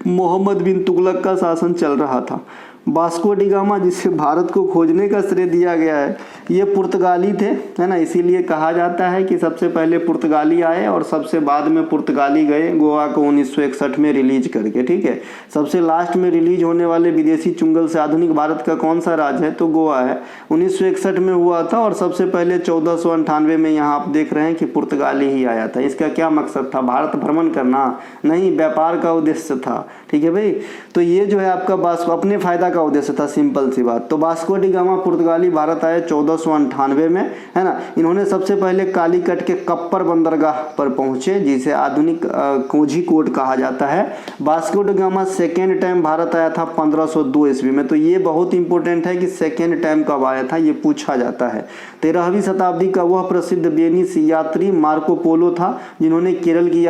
मोहम्मद बिन तुगलक का शासन चल रहा था। वास्को डी गामा, जिसे भारत को खोजने का श्रेय दिया गया है, ये पुर्तगाली थे, है ना, इसीलिए कहा जाता है कि सबसे पहले पुर्तगाली आए और सबसे बाद में पुर्तगाली गए गोवा को 1961 में रिलीज करके, ठीक है। सबसे लास्ट में रिलीज होने वाले विदेशी चुंगल से आधुनिक भारत का कौन सा राज्य है, तो गोवा है। 1961 में हुआ था, और सबसे पहले 1498 में यहाँ आप देख रहे हैं कि पुर्तगाली ही आया था। इसका क्या मकसद था, भारत भ्रमण करना नहीं, व्यापार का उद्देश्य था, ठीक है भाई। तो ये जो है आपका वास्को अपने फायदा का उद्देश्य था, सिंपल सी बात। तो वास्को डी गामा पुर्तगाली भारत आए 1498 में, है ना। इन्होंने सबसे पहले कालीकट के कप्पर बंदरगाह पर पहुंचे, जिसे आधुनिक कोझिकोड कहा जाता है। Vasco D gamma second time Bharat आया था 1502 ईस्वी में। तो ये बहुत इंपॉर्टेंट है कि सेकेंड टाइम कब आया था, ये पूछा जाता है। 13वीं शताब्दी का वह प्रसिद्ध वेनिस यात्री मार्को पोलो था, जिन्होंने केरल की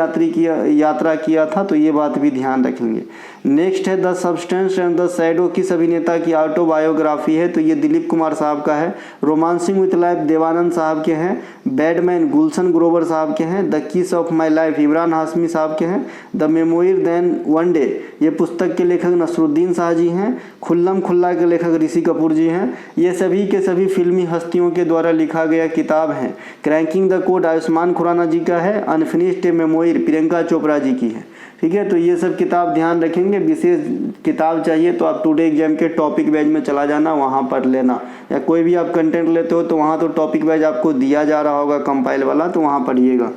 यात्रा किया था। तो ये बात भी ध्यान रखेंगे। नेक्स्ट है the substance and the shadow, किस अभिनेता की ऑटोबायोग्राफी है? तो ये दिलीप कुमार साहब का है। रोमांसिंग विथ लाइफ देवानंद साहब के हैं। बैडमैन गुलशन ग्रोवर साहब के हैं। द किस of my life Imran Hashmi साहब के हैं। द मेमोइर देन वन डे, ये पुस्तक के लेखक नसरुद्दीन शाह जी हैं। खुल्लम खुल्ला के लेखक ऋषि कपूर जी हैं। ये सभी के सभी फिल्मी हस्तियों के द्वारा लिखा गया किताब है। Cracking the code Ayushmann Khurrana ji का है। अनफिनिश्ड मेमोइर प्रियंका चोपड़ा जी की है। ठीक है, तो ये सब किताब ध्यान रखेंगे। विशेष किताब चाहिए तो आप टुडे एग्जाम के टॉपिक वाइज में चला जाना, वहाँ पर लेना, या कोई भी आप कंटेंट लेते हो तो वहाँ तो टॉपिक वाइज आपको दिया जा रहा होगा कंपाइल वाला, तो वहाँ पढ़िएगा।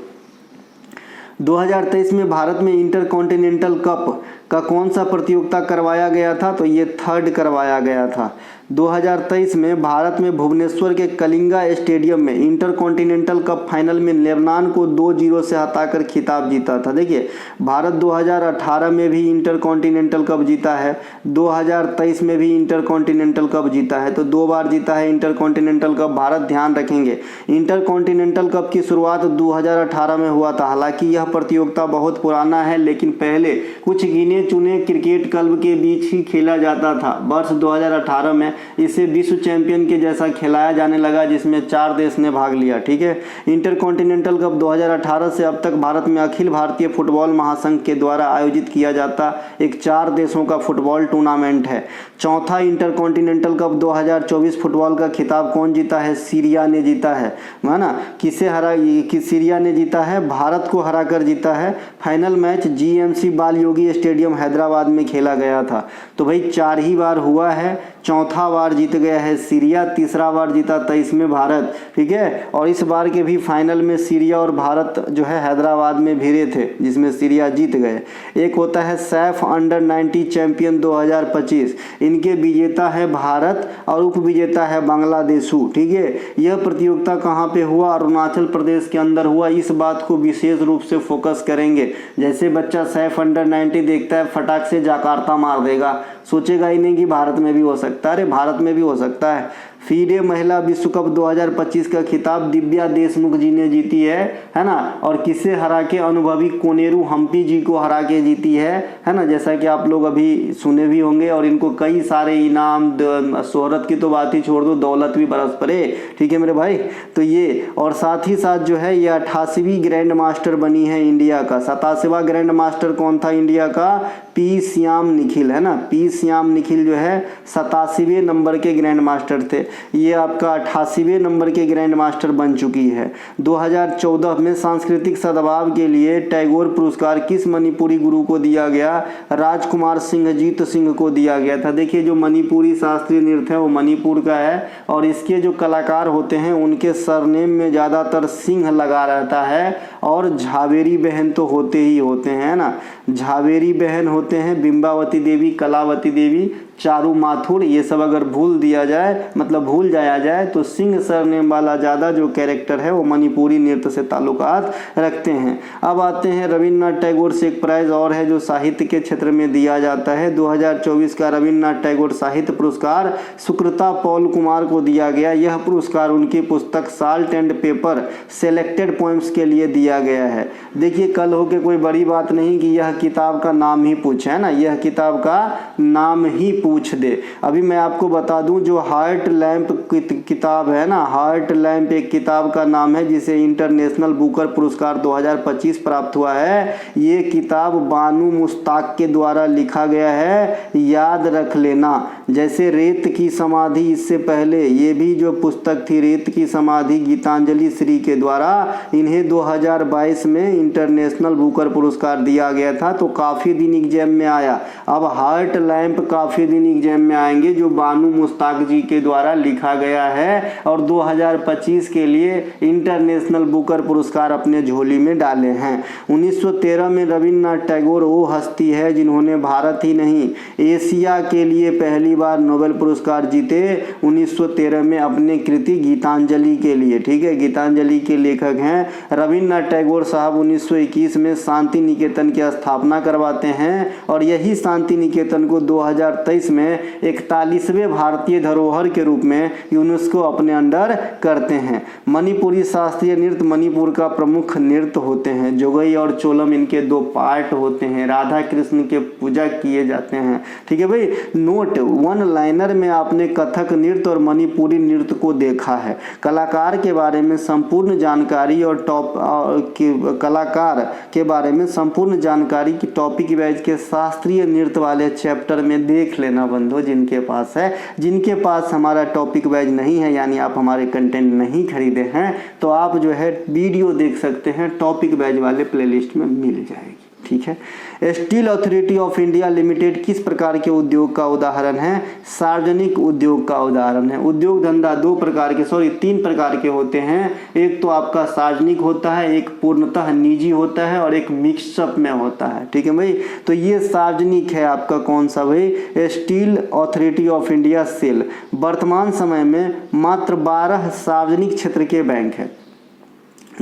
2023 में भारत में इंटरकॉन्टिनेंटल कप का कौन सा प्रतियोगिता करवाया गया था? तो ये थर्ड करवाया गया था। 2023 में भारत में भुवनेश्वर के कलिंगा स्टेडियम में इंटरकॉन्टिनेंटल कप फाइनल में लेबनान को 2-0 से हटाकर खिताब जीता था। देखिए, भारत 2018 में भी इंटरकॉन्टिनेंटल कप जीता है, 2023 में भी इंटरकॉन्टिनेंटल कप जीता है। तो 2 बार जीता है इंटरकॉन्टिनेंटल कप भारत। ध्यान रखेंगे, इंटरकॉन्टिनेंटल कप की शुरुआत 2018 में हुआ था। हालांकि यह प्रतियोगिता बहुत पुराना है, लेकिन पहले कुछ गिने चुने क्रिकेट क्लब के बीच ही खेला जाता था। वर्ष 2018 में इसे विश्व चैंपियन के जैसा खिलाया जाने लगा, जिसमें 4 देश ने भाग लिया। ठीक है, इंटरकॉन्टिनेंटल कप 2018 से अब तक भारत में अखिल भारतीय फुटबॉल महासंघ के द्वारा आयोजित किया जाता एक 4 देशों का फुटबॉल टूर्नामेंट है। चौथा इंटरकॉन्टिनेंटल कप 2024 फुटबॉल का खिताब कौन जीता है? सीरिया ने जीता है ना। किसे हरा? सीरिया ने जीता है, भारत को हराकर जीता है। फाइनल मैच जीएमसी बाल योगी स्टेडियम हैदराबाद में खेला गया था। तो भाई 4 ही बार हुआ है, चौथा बार जीत गया है सीरिया, तीसरा बार जीता 23 में भारत। ठीक है, और इस बार के भी फाइनल में सीरिया और भारत जो है हैदराबाद में भिड़े थे, जिसमें सीरिया जीत गए। एक होता है सैफ अंडर 90 चैंपियन 2025, इनके विजेता है भारत और उप विजेता है बांग्लादेशु। ठीक है, यह प्रतियोगिता कहाँ पे हुआ? अरुणाचल प्रदेश के अंदर हुआ। इस बात को विशेष रूप से फोकस करेंगे। जैसे बच्चा सैफ अंडर 90 देखता है, फटाक से जाकार्ता मार देगा, सोचेगा ही नहीं कि भारत में भी हो सकता है। अरे भारत में भी हो सकता है। फीडे महिला विश्व कप 2025 का खिताब दिव्या देशमुख जी ने जीती है ना। और किसे हरा के? अनुभवी कोनेरू हम्पी जी को हरा के जीती है ना। जैसा कि आप लोग अभी सुने भी होंगे, और इनको कई सारे इनाम, शोहरत की तो बात ही छोड़ दो, दौलत भी बरस पड़े। ठीक है मेरे भाई, तो ये, और साथ ही साथ जो है ये 88वीं ग्रैंड मास्टर बनी है इंडिया का। 87वां ग्रैंड मास्टर कौन था इंडिया का? पी श्याम निखिल, है ना। पी श्याम निखिल जो है 87वें नंबर के ग्रैंड मास्टर थे। ये आपका 88वें नंबर के ग्रैंड मास्टर बन चुकी है। 2014 में सांस्कृतिक सद्भाव के लिए टैगोर पुरस्कार किस मणिपुरी गुरु को दिया गया? राजकुमार सिंहजीत सिंह को दिया गया था। देखिए, जो मणिपुरी शास्त्रीय नृत्य है वो मणिपुर का है, और इसके जो कलाकार होते हैं उनके सरनेम में ज़्यादातर सिंह लगा रहता है, और झावेरी बहन तो होते ही होते हैं ना। झावेरी बहन होते हैं, बिंबावती देवी, कलावती देवी, चारू माथुर, ये सब अगर भूल दिया जाए, मतलब भूल जाया जाए, तो सिंह सरनेम वाला ज़्यादा जो कैरेक्टर है वो मणिपुरी नृत्य से ताल्लुकात रखते हैं। अब आते हैं रविन्द्रनाथ टैगोर से एक प्राइज़ और है जो साहित्य के क्षेत्र में दिया जाता है। 2024 का रविन्द्रनाथ टैगोर साहित्य पुरस्कार सुकृता पॉल कुमार को दिया गया। यह पुरस्कार उनकी पुस्तक salt and paper selected poems के लिए दिया गया है। देखिए, कल हो के कोई बड़ी बात नहीं कि यह किताब का नाम ही पूछे, है ना, यह किताब का नाम ही पूछ दे। अभी मैं आपको बता दूं, जो हार्ट लैंप किताब है ना, हार्ट लैंप एक किताब का नाम है जिसे इंटरनेशनल बुकर पुरस्कार 2025 प्राप्त हुआ है। ये किताब बानू मुश्ताक के द्वारा लिखा गया है, याद रख लेना। जैसे रेत की समाधि, इससे पहले ये भी जो पुस्तक थी रेत की समाधि गीतांजलि श्री के द्वारा, इन्हें 2022 में इंटरनेशनल बुकर पुरस्कार दिया गया था। तो काफ़ी दिन एग्जाम में आया। अब हार्ट लैंप काफ़ी दिन मेन एग्जाम में आएंगे, जो बानू मुश्ताक जी के द्वारा लिखा गया है और 2025 के लिए इंटरनेशनल बुकर पुरस्कार अपने झोली में डाले हैं। 1913 में रविन्द्रनाथ टैगोर वो हस्ती है जिन्होंने भारत ही नहीं एशिया के लिए पहली बार नोबेल पुरस्कार जीते 1913 में अपने कृति गीतांजलि के लिए। ठीक है, गीतांजलि के लेखक हैं रविन्द्रनाथ टैगोर साहब। 1921 में शांति निकेतन की स्थापना करवाते हैं और यही शांति निकेतन को 2023 में 41वें भारतीय धरोहर के रूप में यूनेस्को अपने अंडर करते हैं। मणिपुरी शास्त्रीय नृत्य मणिपुर का प्रमुख नृत्य होते हैं। जोगई और चोलम इनके दो पार्ट होते हैं। राधा कृष्ण के पूजा किए जाते हैं। ठीक है भाई, नोट वन लाइनर में आपने कथक नृत्य और मणिपुरी नृत्य को देखा है। कलाकार के बारे में संपूर्ण जानकारी और कलाकार के बारे में संपूर्ण जानकारी की टॉपिक वाइज के शास्त्रीय नृत्य वाले चैप्टर में देख लेना बंधु, जिनके पास है। जिनके पास हमारा टॉपिक वाइज नहीं है, यानी आप हमारे कंटेंट नहीं खरीदे हैं, तो आप जो है वीडियो देख सकते हैं, टॉपिक वाइज वाले प्लेलिस्ट में मिल जाएगी। ठीक है, steel authority of India limited किस प्रकार के उद्योग का उदाहरण है? सार्वजनिक उद्योग का उदाहरण है। उद्योग धंधा तीन प्रकार के होते हैं। एक तो आपका सार्वजनिक होता है, एक पूर्णतः निजी होता है और एक मिक्सअप में होता है। ठीक है भाई, तो ये सार्वजनिक है आपका कौन सा भाई? Steel authority of India SAIL. वर्तमान समय में मात्र 12 सार्वजनिक क्षेत्र के बैंक है,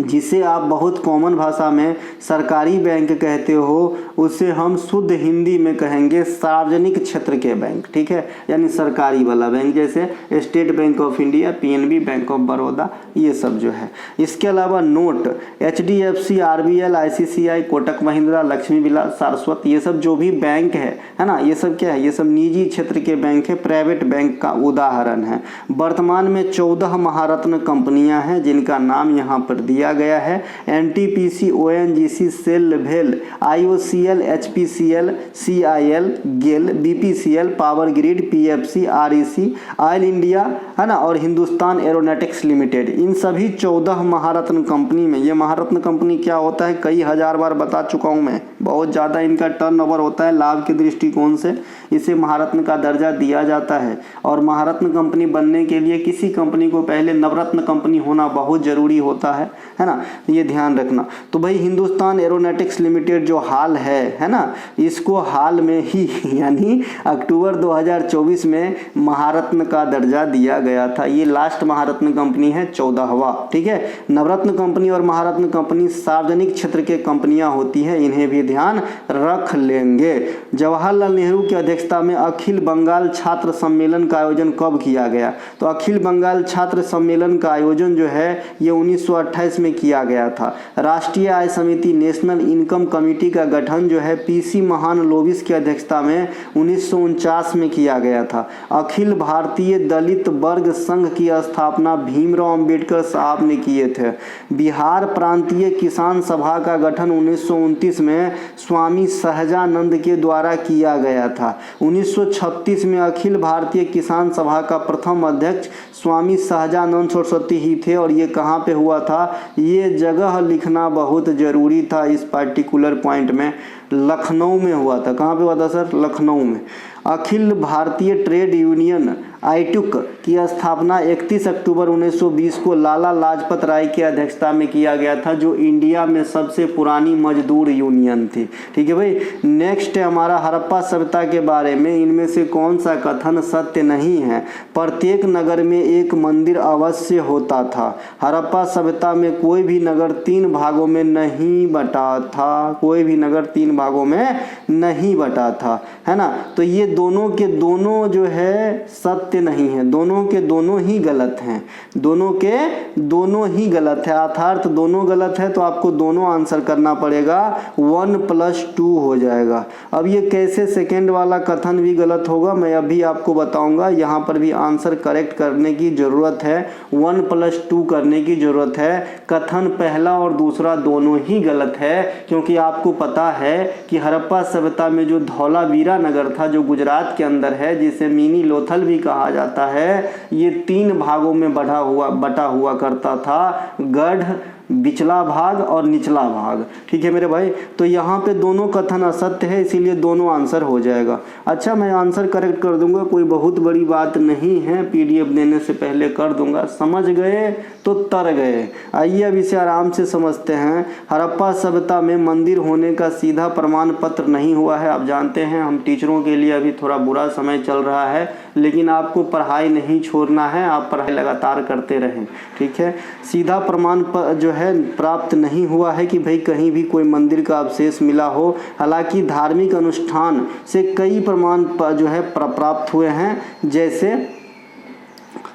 जिसे आप बहुत कॉमन भाषा में सरकारी बैंक कहते हो, उसे हम शुद्ध हिंदी में कहेंगे सार्वजनिक क्षेत्र के बैंक। ठीक है, यानी सरकारी वाला बैंक, जैसे State Bank of India, PNB, Bank of Baroda, ये सब जो है। इसके अलावा note HDFC, RBL, ICICI, Kotak Mahindra, Lakshmi Vilas, Saraswat, ये सब जो भी बैंक है ना, ये सब क्या है? ये सब निजी क्षेत्र के बैंक है, प्राइवेट बैंक का उदाहरण है। वर्तमान में 14 महारत्न कंपनियां हैं जिनका नाम यहाँ पर दिया गया है। NTPC, ONGC, सेल, भेल, IOCL, HPCL, CIL, गेल, BPCL, power grid, PFC, REC, oil India, है ना, और हिंदुस्तान एरोनॉटिक्स लिमिटेड। इन सभी 14 महारत्न कंपनी में, ये महारत्न कंपनी क्या होता है कई हजार बार बता चुका हूं मैं, बहुत ज़्यादा इनका टर्नओवर होता है। लाभ के दृष्टिकोण से इसे महारत्न का दर्जा दिया जाता है। और महारत्न कंपनी बनने के लिए किसी कंपनी को पहले नवरत्न कंपनी होना बहुत ज़रूरी होता है ना, ये ध्यान रखना। तो भाई हिंदुस्तान एरोनॉटिक्स लिमिटेड जो हाल है ना, इसको हाल में ही यानी अक्टूबर 2024 में महारत्न का दर्जा दिया गया था। ये लास्ट महारत्न कंपनी है, 14वां। ठीक है, नवरत्न कंपनी और महारत्न कंपनी सार्वजनिक क्षेत्र के कंपनियां होती है, इन्हें भी ध्यान रख लेंगे। जवाहरलाल नेहरू की अध्यक्षता में अखिल बंगाल छात्र सम्मेलन का आयोजन कब किया गया? तो अखिल बंगाल छात्र सम्मेलन का आयोजन जो है ये 1928 में किया गया था। राष्ट्रीय आय समिति, नेशनल इनकम कमेटी का गठन जो है PC महालनोबिस की अध्यक्षता में 1949 में किया गया था। अखिल भारतीय दलित वर्ग संघ की स्थापना भीमराव अंबेडकर साहब ने किए थे। बिहार प्रांतीय किसान सभा का गठन 1929 में स्वामी सहजानंद के द्वारा किया गया था। 1936 में अखिल भारतीय किसान सभा का प्रथम अध्यक्ष स्वामी सहजानंद सरस्वती ही थे। और ये कहाँ पे हुआ था? ये जगह लिखना बहुत ज़रूरी था इस पार्टिकुलर पॉइंट में। लखनऊ में हुआ था। कहाँ पे हुआ था सर? लखनऊ में। अखिल भारतीय ट्रेड यूनियन आईटुक की स्थापना 31 अक्टूबर 1920 को लाला लाजपत राय की अध्यक्षता में किया गया था, जो इंडिया में सबसे पुरानी मजदूर यूनियन थी। ठीक है भाई, नेक्स्ट है हमारा हड़प्पा सभ्यता के बारे में। इनमें से कौन सा कथन सत्य नहीं है? प्रत्येक नगर में एक मंदिर अवश्य होता था। हड़प्पा सभ्यता में कोई भी नगर 3 भागों में नहीं बटा था, कोई भी नगर 3 भागों में नहीं बटा था, है ना। तो ये दोनों के दोनों जो है सत्य नहीं है, दोनों के दोनों ही गलत हैं, दोनों के दोनों ही गलत है, अर्थात दोनों गलत है। तो आपको दोनों आंसर करना पड़ेगा, 1 + 2 हो जाएगा। अब ये कैसे सेकेंड वाला कथन भी गलत होगा मैं अभी आपको बताऊंगा। यहाँ पर भी आंसर करेक्ट करने की जरूरत है, 1 + 2 करने की जरूरत है। कथन पहला और दूसरा दोनों ही गलत है, क्योंकि आपको पता है कि हड़प्पा सभ्यता में जो धौलावीरा नगर था, जो गुजरात के अंदर है, जिसे मिनी लोथल भी कहा जाता है, ये 3 भागों में बटा हुआ करता था। गढ़, बिचला भाग और निचला भाग। ठीक है मेरे भाई, तो यहाँ पे दोनों कथन असत्य है, इसीलिए दोनों आंसर हो जाएगा। अच्छा, मैं आंसर करेक्ट कर दूंगा, कोई बहुत बड़ी बात नहीं है, पीडीएफ देने से पहले कर दूंगा। समझ गए तो तर गए। आइए अब इसे आराम से समझते हैं। हड़प्पा सभ्यता में मंदिर होने का सीधा प्रमाण पत्र नहीं हुआ है। आप जानते हैं हम टीचरों के लिए अभी थोड़ा बुरा समय चल रहा है, लेकिन आपको पढ़ाई नहीं छोड़ना है, आप पढ़ाई लगातार करते रहें। ठीक है, सीधा प्रमाण जो है प्राप्त नहीं हुआ है कि भाई कहीं भी कोई मंदिर का अवशेष मिला हो। हालांकि धार्मिक अनुष्ठान से कई प्रमाण जो है प्राप्त हुए हैं, जैसे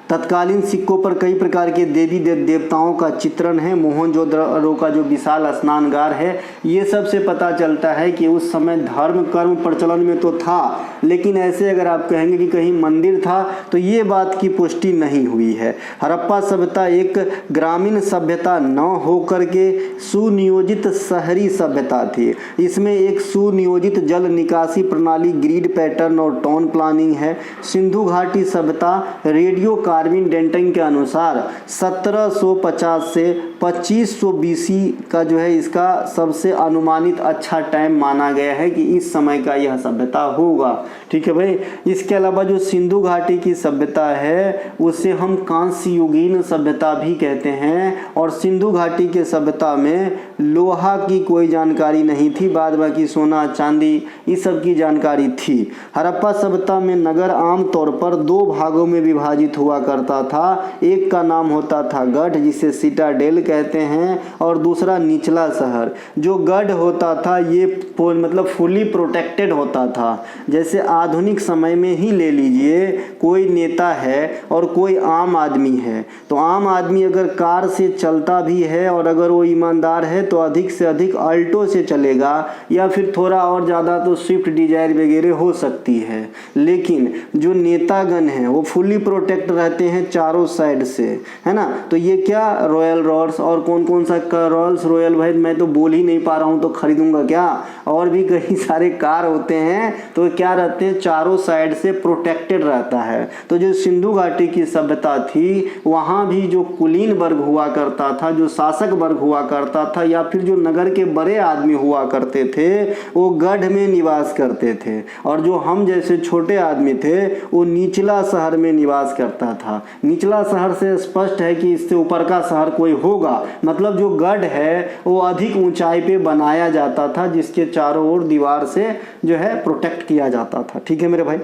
तत्कालीन सिक्कों पर कई प्रकार के देवी देवताओं का चित्रण है। मोहनजोदड़ो का जो विशाल स्नानगार है, ये सब से पता चलता है कि उस समय धर्म कर्म प्रचलन में तो था, लेकिन ऐसे अगर आप कहेंगे कि कहीं मंदिर था तो ये बात की पुष्टि नहीं हुई है। हड़प्पा सभ्यता एक ग्रामीण सभ्यता न होकर के सुनियोजित शहरी सभ्यता थी। इसमें एक सुनियोजित जल निकासी प्रणाली, ग्रिड पैटर्न और टाउन प्लानिंग है। सिंधु घाटी सभ्यता रेडियो कार्विन डेंटिंग के अनुसार 1750 से 2500 बीसी का जो है इसका सबसे अनुमानित अच्छा टाइम माना गया है कि इस समय का यह सभ्यता होगा। ठीक है भाई, इसके अलावा जो सिंधु घाटी की सभ्यता है उसे हम कांस्य युगीन सभ्यता भी कहते हैं, और सिंधु घाटी के सभ्यता में लोहा की कोई जानकारी नहीं थी, बाद बाकी सोना चांदी इस सब की जानकारी थी। हड़प्पा सभ्यता में नगर आमतौर पर दो भागों में विभाजित हुआ करता था। एक का नाम होता था गढ़, जिसे सिटाडेल कहते हैं, और दूसरा निचला शहर। जो गढ़ होता था ये मतलब फुली प्रोटेक्टेड होता था। जैसे आधुनिक समय में ही ले लीजिए, कोई नेता है और कोई आम आदमी है, तो आम आदमी अगर कार से चलता भी है और अगर वो ईमानदार है तो अधिक से अधिक अल्टो से चलेगा, या फिर थोड़ा और ज़्यादा तो स्विफ्ट डिजायर वगैरह हो सकती है। लेकिन जो नेतागण हैं वो फुली प्रोटेक्ट रहते हैं चारों साइड से, है ना। तो ये क्या रॉयल रोल्स और कौन कौन सा रोल्स रॉयल, भाई मैं तो बोल ही नहीं पा रहा हूँ तो खरीदूंगा क्या, और भी कई सारे कार होते हैं, तो क्या रहते हैं चारों साइड से प्रोटेक्टेड रहता है। तो जो सिंधु घाटी की सभ्यता थी वहाँ भी जो कुलीन वर्ग हुआ करता था, जो शासक वर्ग हुआ करता था, या फिर जो नगर के बड़े आदमी हुआ करते थे वो गढ़ में निवास करते थे, और जो हम जैसे छोटे आदमी थे वो निचला शहर में निवास करता था। निचला शहर से स्पष्ट है कि इससे ऊपर का शहर कोई होगा, मतलब जो गढ़ है वो अधिक ऊंचाई पे बनाया जाता था, जिसके चारों ओर दीवार से जो है प्रोटेक्ट किया जाता था। ठीक है मेरे भाई,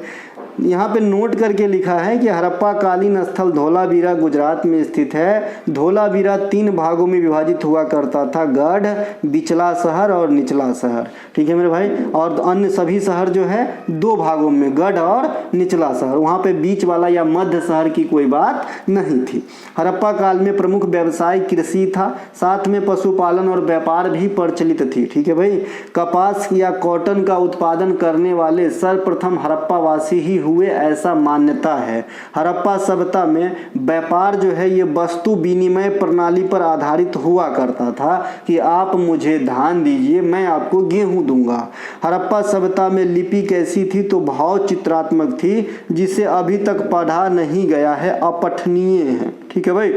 यहाँ पे नोट करके लिखा है कि हड़प्पा कालीन स्थल धोलावीरा गुजरात में स्थित है। धोलावीरा 3 भागों में विभाजित हुआ करता था, गढ़, बिचला शहर और निचला शहर। ठीक है मेरे भाई, और अन्य सभी शहर जो है 2 भागों में, गढ़ और निचला शहर। वहाँ पे बीच वाला या मध्य शहर की कोई बात नहीं थी। हड़प्पा काल में प्रमुख व्यवसाय कृषि था, साथ में पशुपालन और व्यापार भी प्रचलित थी। ठीक है भाई, कपास या कॉटन का उत्पादन करने वाले सर्वप्रथम हड़प्पा वासी ही हुए, ऐसा मान्यता है। हड़प्पा सभ्यता में व्यापार जो है ये वस्तु विनिमय प्रणाली पर आधारित हुआ करता था कि आप मुझे धान दीजिए, मैं आपको गेहूं दूंगा। हड़प्पा सभ्यता में लिपि कैसी थी तो भाव चित्रात्मक थी, जिसे अभी तक पढ़ा नहीं गया है, अपठनीय है। ठीक है भाई,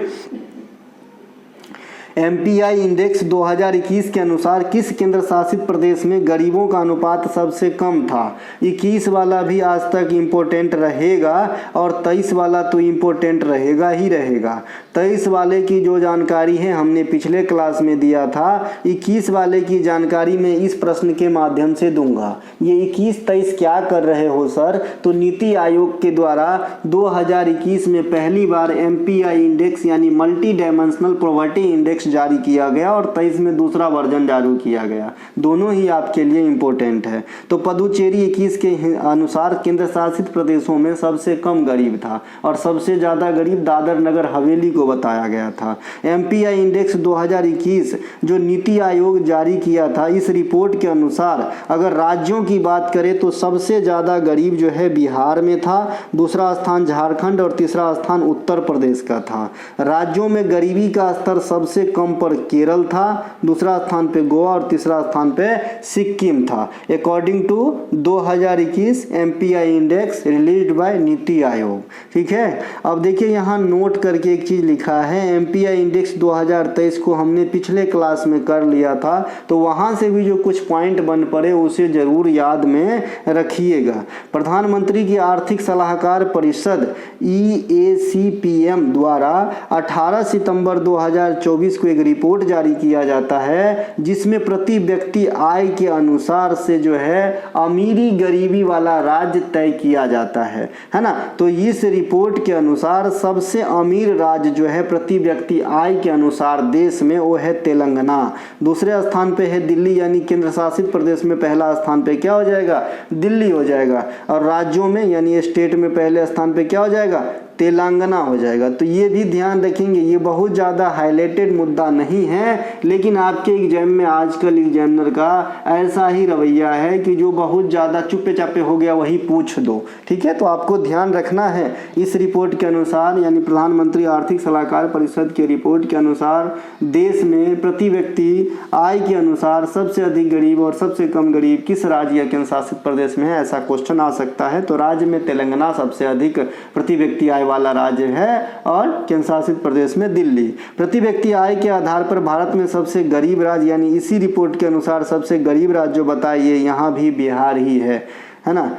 MPI इंडेक्स 2021 के अनुसार किस केंद्र शासित प्रदेश में गरीबों का अनुपात सबसे कम था। 21 वाला भी आज तक इम्पोर्टेंट रहेगा और 23 वाला तो इम्पोर्टेंट रहेगा ही रहेगा। 23 वाले की जो जानकारी है हमने पिछले क्लास में दिया था, 21 वाले की जानकारी मैं इस प्रश्न के माध्यम से दूंगा। ये 21-23 क्या कर रहे हो सर, तो नीति आयोग के द्वारा 2021 में पहली बार MPI इंडेक्स यानी मल्टी डायमेंशनल पॉवर्टी इंडेक्स जारी किया गया और 23 में दूसरा वर्जन जारी किया गया। दोनों ही आपके लिए इंपॉर्टेंट है। तो पुदुचेरी 21 के अनुसार केंद्र शासित प्रदेशों में सबसे कम गरीब था और सबसे ज़्यादा गरीब दादर नगर हवेली को बताया गया था। MPI इंडेक्स 2021 जो नीति आयोग जारी किया था, इस रिपोर्ट के अनुसार अगर राज्यों की बात करें तो सबसे ज़्यादा गरीब जो है बिहार में था, दूसरा स्थान झारखंड और तीसरा स्थान उत्तर प्रदेश का था। राज्यों में गरीबी का स्तर सबसे कम पर केरल था, दूसरा स्थान पे गोवा और तीसरा स्थान पे सिक्किम था, according to 2021 MPI index released by NITI Aayog. ठीक है, अब देखिए यहाँ नोट करके एक चीज़ लिखा है, एमपीआई इंडेक्स 2023 को हमने पिछले क्लास में कर लिया था, तो वहाँ से भी जो कुछ पॉइंट बन पड़े उसे ज़रूर याद में रखिएगा। प्रधानमंत्री की आर्थिक सलाहकार परिषद EACPM द्वारा 18 सितंबर 2024 को एक रिपोर्ट जारी किया जाता है, जिसमें प्रति व्यक्ति आय के अनुसार से जो है अमीरी गरीबी वाला राज्य तय किया जाता है ना। तो इस रिपोर्ट के अनुसार सबसे अमीर राज्य जो है प्रति व्यक्ति आय के अनुसार देश में वो है तेलंगाना, दूसरे स्थान पे है दिल्ली, यानी केंद्र शासित प्रदेश में पहला स्थान पे क्या हो जाएगा, दिल्ली हो जाएगा, और राज्यों में यानी स्टेट में पहले स्थान पे क्या हो जाएगा, तेलंगाना हो जाएगा। तो ये भी ध्यान रखेंगे, ये बहुत ज़्यादा हाईलाइटेड मुद्दा नहीं है, लेकिन आपके एग्जाम में आजकल एग्जामिनर का ऐसा ही रवैया है कि जो बहुत ज़्यादा चुप्पे चापे हो गया वही पूछ दो। ठीक है, तो आपको ध्यान रखना है इस रिपोर्ट के अनुसार, यानी प्रधानमंत्री आर्थिक सलाहकार परिषद की रिपोर्ट के अनुसार देश में प्रति व्यक्ति आय के अनुसार सबसे अधिक गरीब और सबसे कम गरीब किस राज्य या केंद्र शासित प्रदेश में है, ऐसा क्वेश्चन आ सकता है। तो राज्य में तेलंगाना सबसे अधिक प्रति व्यक्ति आय वाला राज्य है और केंद्र शासित प्रदेश में दिल्ली। प्रति व्यक्ति आय के आधार पर भारत में सबसे गरीब राज्य, यानी इसी रिपोर्ट के अनुसार सबसे गरीब राज्य जो बताइए, यहाँ भी बिहार ही है ना।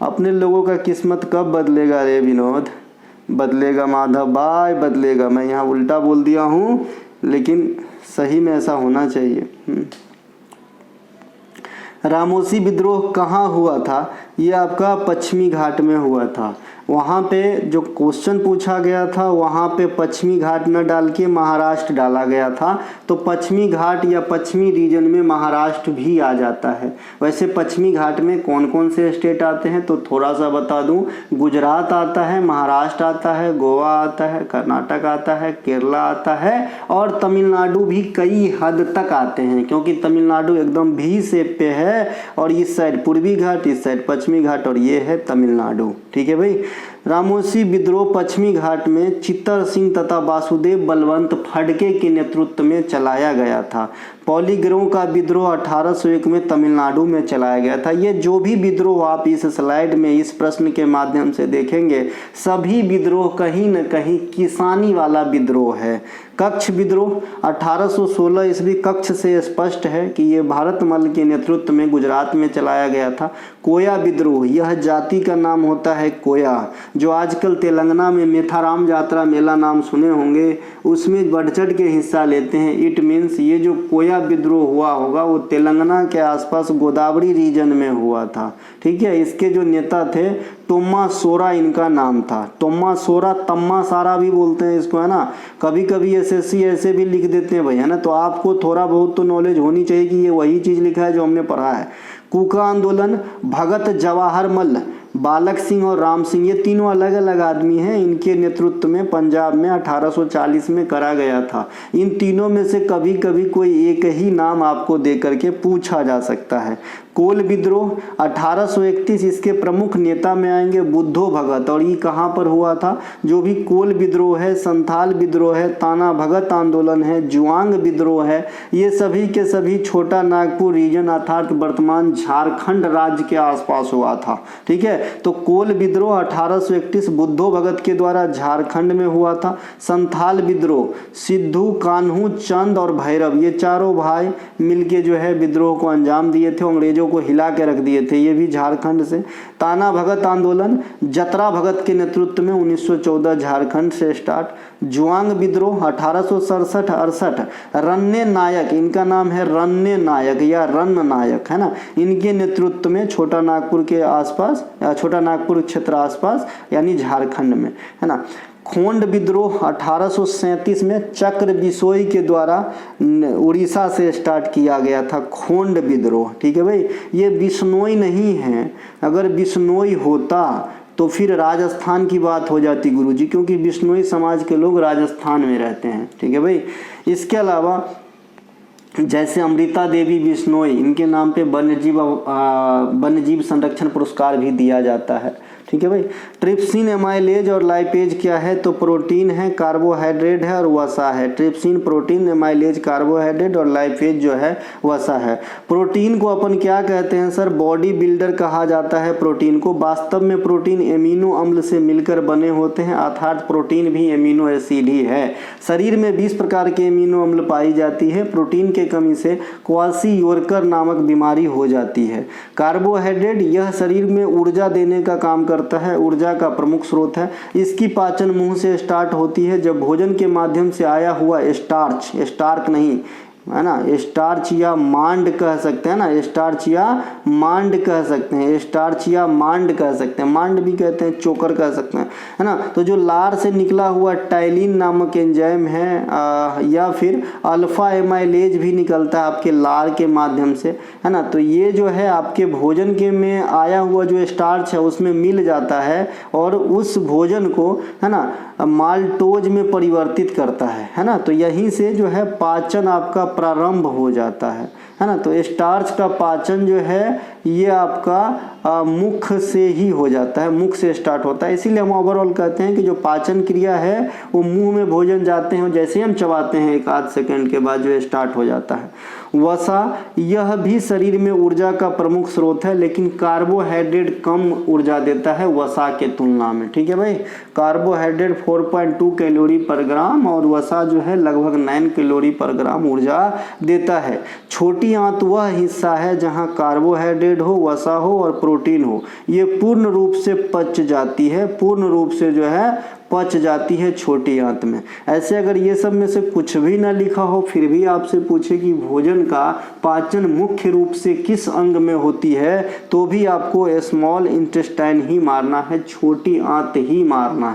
अपने लोगों का किस्मत कब बदलेगा रे विनोद, बदलेगा माधव भाई, बदलेगा। मैं यहाँ उल्टा बोल दिया हूँ, लेकिन सही में ऐसा होना चाहिए। रामोसी विद्रोह कहाँ हुआ था, ये आपका पश्चिमी घाट में हुआ था। वहाँ पे जो क्वेश्चन पूछा गया था वहाँ पे पश्चिमी घाट न डाल के महाराष्ट्र डाला गया था, तो पश्चिमी घाट या पश्चिमी रीजन में महाराष्ट्र भी आ जाता है। वैसे पश्चिमी घाट में कौन कौन से स्टेट आते हैं तो थोड़ा सा बता दूं, गुजरात आता है, महाराष्ट्र आता है, गोवा आता है, कर्नाटक आता है, केरला आता है और तमिलनाडु भी कई हद तक आते हैं, क्योंकि तमिलनाडु एकदम भी शेप पे है और इस साइड पूर्वी घाट, इस साइड पश्चिमी घाट और ये है तमिलनाडु। ठीक है भाई। रामोसी विद्रोह पश्चिमी घाट में चित्तर सिंह तथा वासुदेव बलवंत फडके के नेतृत्व में चलाया गया था। पॉलीगिरों का विद्रोह 1801 में तमिलनाडु में चलाया गया था। ये जो भी विद्रोह आप इस स्लाइड में इस प्रश्न के माध्यम से देखेंगे, सभी विद्रोह कहीं न कहीं किसानी वाला विद्रोह है। कच्छ विद्रोह 1816 ईस्वी कच्छ से स्पष्ट है कि ये भारतमल के नेतृत्व में गुजरात में चलाया गया था। कोया विद्रोह, यह जाति का नाम होता है कोया, जो आजकल तेलंगाना में मेथाराम यात्रा मेला नाम सुने होंगे, उसमें बढ़ चढ़ के हिस्सा लेते हैं। इट मीन्स ये जो कोया विद्रोह हुआ होगा वो तेलंगाना के आसपास गोदावरी रीजन में हुआ था। ठीक है, इसके जो नेता थे टोम्मा सोरा इनका नाम था। टोम्मा सोरा, तम्मा सारा भी बोलते हैं इसको, है ना। कभी कभी एसएससी ऐसे भी लिख देते हैं भाई, है ना। तो आपको थोड़ा बहुत तो नॉलेज होनी चाहिए कि ये वही चीज़ लिखा है जो हमने पढ़ा है। कूका आंदोलन, भगत जवाहर मल्ल, बालक सिंह और राम सिंह, ये तीनों अलग अलग आदमी हैं। इनके नेतृत्व में पंजाब में 1840 में करा गया था। इन तीनों में से कभी कभी कोई एक ही नाम आपको दे करके पूछा जा सकता है। कोल विद्रोह 1831, इसके प्रमुख नेता में आएंगे बुद्धो भगत, और ये कहाँ पर हुआ था, जो भी कोल विद्रोह है, संथाल विद्रोह है, ताना भगत आंदोलन है, जुआंग विद्रोह है, ये सभी के सभी छोटा नागपुर रीजन अर्थात वर्तमान झारखंड राज्य के आसपास हुआ था। ठीक है, तो कोल विद्रोह 1831 बुद्धो भगत के द्वारा झारखंड में हुआ था। संथाल विद्रोह सिद्धू, कान्हू, चंद और भैरव, ये चारों भाई मिलके जो है विद्रोह को अंजाम दिए थे, अंग्रेजों को हिला के रख दिए थे, ये भी झारखंड से। ताना भगत आंदोलन जतरा भगत के नेतृत्व में 1914 झारखंड से स्टार्ट। जुआंग विद्रोह 1867-68, रन्ने नायक, इनका नाम है रन्ने नायक या रन्न नायक, है ना, इनके नेतृत्व में छोटा नागपुर के आसपास, छोटा नागपुर क्षेत्र आसपास यानी झारखंड में, है ना। खोंड विद्रोह 1837 में चक्र बिसोई के द्वारा उड़ीसा से स्टार्ट किया गया था खोंड विद्रोह। ठीक है भाई, ये बिश्नोई नहीं है, अगर बिश्नोई होता तो फिर राजस्थान की बात हो जाती गुरुजी, क्योंकि बिश्नोई समाज के लोग राजस्थान में रहते हैं। ठीक है भाई, इसके अलावा जैसे अमृता देवी बिश्नोई, इनके नाम पे वन्यजीव संरक्षण पुरस्कार भी दिया जाता है। ठीक है भाई। ट्रिप्सिन, एमाइलेज और लाइपेज क्या है? तो प्रोटीन है, कार्बोहाइड्रेट है और वसा है। ट्रिप्सिन प्रोटीन, एमाइलेज कार्बोहाइड्रेट और लाइपेज जो है वसा है। प्रोटीन को अपन क्या कहते हैं सर? बॉडी बिल्डर कहा जाता है प्रोटीन को। वास्तव में प्रोटीन एमिनो अम्ल से मिलकर बने होते हैं, अर्थात प्रोटीन भी एमिनो एसिड ही है। शरीर में 20 प्रकार के एमिनो अम्ल पाई जाती है। प्रोटीन के कमी से क्वाशीयोरकर नामक बीमारी हो जाती है। कार्बोहाइड्रेट, यह शरीर में ऊर्जा देने का काम करता है, ऊर्जा का प्रमुख स्रोत है। इसकी पाचन मुंह से स्टार्ट होती है, जब भोजन के माध्यम से आया हुआ स्टार्च, स्टार्क नहीं है ना, स्टार्च या मांड कह सकते हैं ना, स्टार्च या मांड कह सकते हैं, स्टार्च या मांड कह सकते हैं, मांड भी कहते हैं, चोकर कह सकते हैं, है ना। तो जो लार से निकला हुआ टाइलिन नामक एंजाइम है या फिर अल्फा एमाइलेज भी निकलता है आपके लार के माध्यम से, है ना। तो ये जो है आपके भोजन के में आया हुआ जो स्टार्च है उसमें मिल जाता है और उस भोजन को, है ना, माल्टोज में परिवर्तित करता है ना। तो यहीं से जो है पाचन आपका प्रारंभ हो जाता है ना। तो स्टार्च का पाचन जो है ये आपका मुख से ही हो जाता है, मुख से स्टार्ट होता है। इसीलिए हम ओवरऑल कहते हैं कि जो पाचन क्रिया है वो मुंह में भोजन जाते हैं, जैसे हम चबाते हैं एक आध सेकंड के बाद जो स्टार्ट हो जाता है। वसा, यह भी शरीर में ऊर्जा का प्रमुख स्रोत है, लेकिन कार्बोहाइड्रेट कम ऊर्जा देता है वसा के तुलना में। ठीक है भाई, कार्बोहाइड्रेट 4.2 कैलोरी पर ग्राम और वसा जो है लगभग 9 कैलोरी पर ग्राम ऊर्जा देता है। छोटी आंत वह हिस्सा है जहां कार्बोहाइड्रेट हो, वसा हो और प्रोटीन हो। ये पूर्ण रूप से पच जाती है, पूर्ण रूप से जो है पच जाती है छोटी आंत में। ऐसे अगर ये सब में से कुछ भी ना लिखा हो फिर भी आपसे पूछे कि भोजन का पाचन मुख्य रूप से किस अंग में होती है, तो भी आपको स्मॉल इंटेस्टाइन ही मारना है, छोटी आंत ही मारना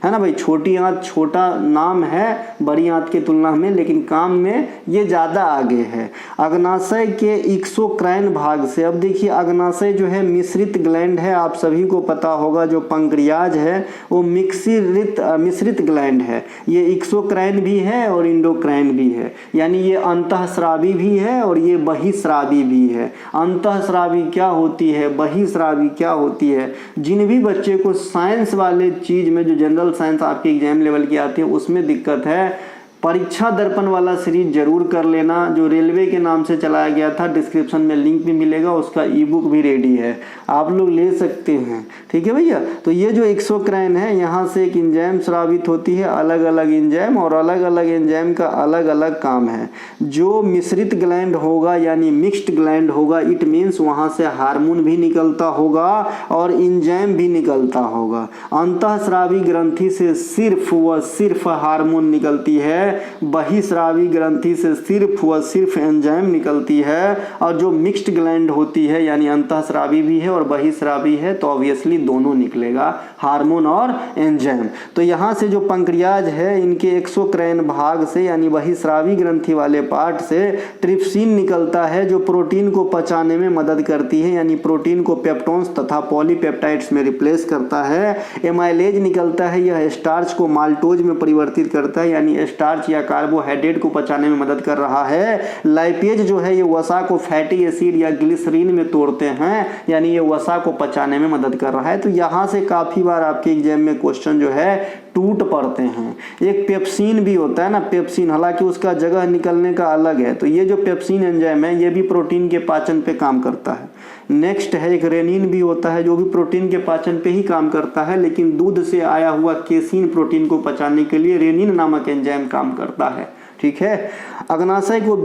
है ना भाई। छोटी आंत छोटा नाम है बड़ी आंत की तुलना में, लेकिन काम में ये ज्यादा आगे है। अग्नाशय के एक्सोक्राइन भाग से, अब देखिए अग्नाशय जो है मिश्रित ग्लैंड है, आप सभी को पता होगा। जो पंक्रियाज है वो मिश्रित ग्लैंड है, ये एक्सोक्राइन भी है और इंडोक्राइन भी है, यानी ये अंतःस्रावी भी है और ये बहिस्रावी भी है। अंतःस्रावी क्या होती है, बहिस्रावी क्या होती है? जिन भी बच्चे को साइंस वाले चीज में, जो जनरल साइंस आपके एग्जाम लेवल की आती है, उसमें दिक्कत है, परीक्षा दर्पण वाला सीरीज जरूर कर लेना, जो रेलवे के नाम से चलाया गया था। डिस्क्रिप्शन में लिंक भी मिलेगा, उसका ई बुक भी रेडी है, आप लोग ले सकते हैं। ठीक है भैया। तो ये जो एक्सोक्राइन है, यहाँ से एक एंजाइम स्रावित होती है, अलग अलग एंजाइम, और अलग अलग एंजाइम का अलग अलग काम है। जो मिश्रित ग्लैंड होगा यानी मिक्स्ड ग्लैंड होगा, इट मीन्स वहाँ से हार्मोन भी निकलता होगा और एंजाइम भी निकलता होगा। अंतःस्रावी ग्रंथि से सिर्फ व सिर्फ हार्मोन निकलती है, बहिस्रावी ग्रंथि से सिर्फ व सिर्फ एंजाइम निकलती है। और जो मिक्स्ड ग्लैंड होती है यानी अंतःस्रावी भी है और बहिस्रावी है, तो ऑब्वियसली दोनों निकलेगा, हार्मोन और एंजाइम। तो यहाँ से जो पंक्रियाज है इनके एक्सोक्राइन भाग से यानी बहिस्रावी ग्रंथि वाले पार्ट से ट्रिप्सिन निकलता है, जो प्रोटीन को पचाने में मदद करती है, यानी प्रोटीन को पेप्टोन्स तथा पॉलीपेप्टाइड्स में रिप्लेस करता है। एमाइलेज निकलता है, यह स्टार्च को माल्टोज में परिवर्तित करता है, यानी स्टार्च या कार्बोहाइड्रेट को पचाने में मदद कर रहा है। लाइपेज जो है ये वसा को फैटी एसिड या ग्लिसरीन में तोड़ते हैं, यानी ये वसा को पचाने में मदद कर रहा है। तो यहाँ से काफी बार आपके एग्जाम में क्वेश्चन जो है टूट पड़ते हैं। एक पेप्सिन भी होता है ना, पेप्सिन, हालांकि उसका जगह निकलने का अलग है। तो ये जो पेप्सिन एंजाइम है ये भी प्रोटीन के पाचन पे काम करता है। नेक्स्ट है एक रेनिन भी होता है, जो भी प्रोटीन के पाचन पे ही काम करता है, लेकिन दूध से आया हुआ केसिन प्रोटीन को पचाने के लिए रेनिन नामक एंजाइम काम करता है। ठीक है। अग्नाशय को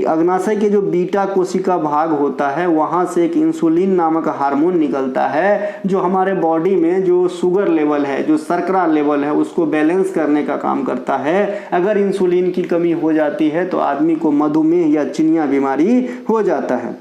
अग्नाशय के जो बीटा कोशिका भाग होता है वहां से एक इंसुलिन नामक हार्मोन निकलता है, जो हमारे बॉडी में जो शुगर लेवल है, जो शर्करा लेवल है, उसको बैलेंस करने का काम करता है। अगर इंसुलिन की कमी हो जाती है तो आदमी को मधुमेह या चिनिया बीमारी हो जाता है।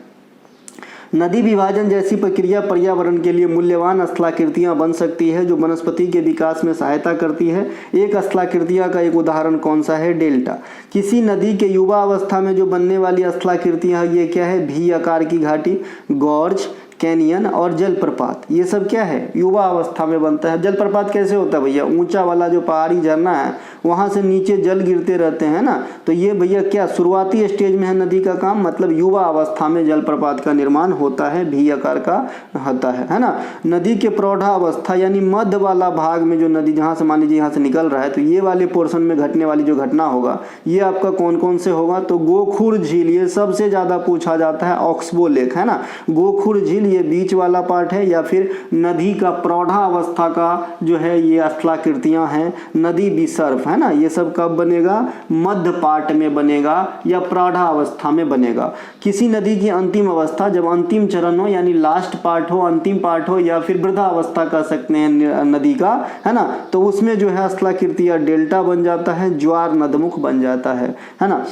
नदी विभाजन जैसी प्रक्रिया पर्यावरण के लिए मूल्यवान स्थलाकृतियां बन सकती है, जो वनस्पति के विकास में सहायता करती है। एक स्थलाकृतियां का एक उदाहरण कौन सा है? डेल्टा। किसी नदी के युवा अवस्था में जो बनने वाली स्थलाकृतियां, ये क्या है? भी आकार की घाटी, गॉर्ज, कैनियन और जलप्रपात, ये सब क्या है, युवा अवस्था में बनता है। जलप्रपात कैसे होता है भैया, ऊंचा वाला जो पहाड़ी झरना है वहाँ से नीचे जल गिरते रहते हैं ना, तो ये भैया क्या शुरुआती स्टेज में है नदी का काम, मतलब युवा अवस्था में जलप्रपात का निर्माण होता है, भी आकार का होता है ना। नदी के प्रौढ़ा अवस्था यानी मध्य वाला भाग में जो नदी, जहाँ से मान लीजिए यहाँ से निकल रहा है, तो ये वाले पोर्शन में घटने वाली जो घटना होगा ये आपका कौन कौन से होगा, तो गोखुर झील, ये सबसे ज़्यादा पूछा जाता है, ऑक्सबो लेक है ना, गोखुर झील ये बीच वाला पार्ट है, या फिर नदी का प्रौढ़ा अवस्था का जो है ये स्थलाकृतियाँ हैं, नदी विसर्प है ना, ये सब कब बनेगा, मध्य पार्ट में बनेगा या प्रौढ़ा अवस्था में बनेगा। किसी नदी की अंतिम अवस्था जब अंतिम चरण हो यानी लास्ट पार्ट हो, अंतिम पार्ट हो, या फिर वृद्धा अवस्था कह सकते हैं नदी का है ना, तो उसमें जो है स्थलाकृति या डेल्टा बन जाता है, ज्वार नदमुख बन जाता है ना।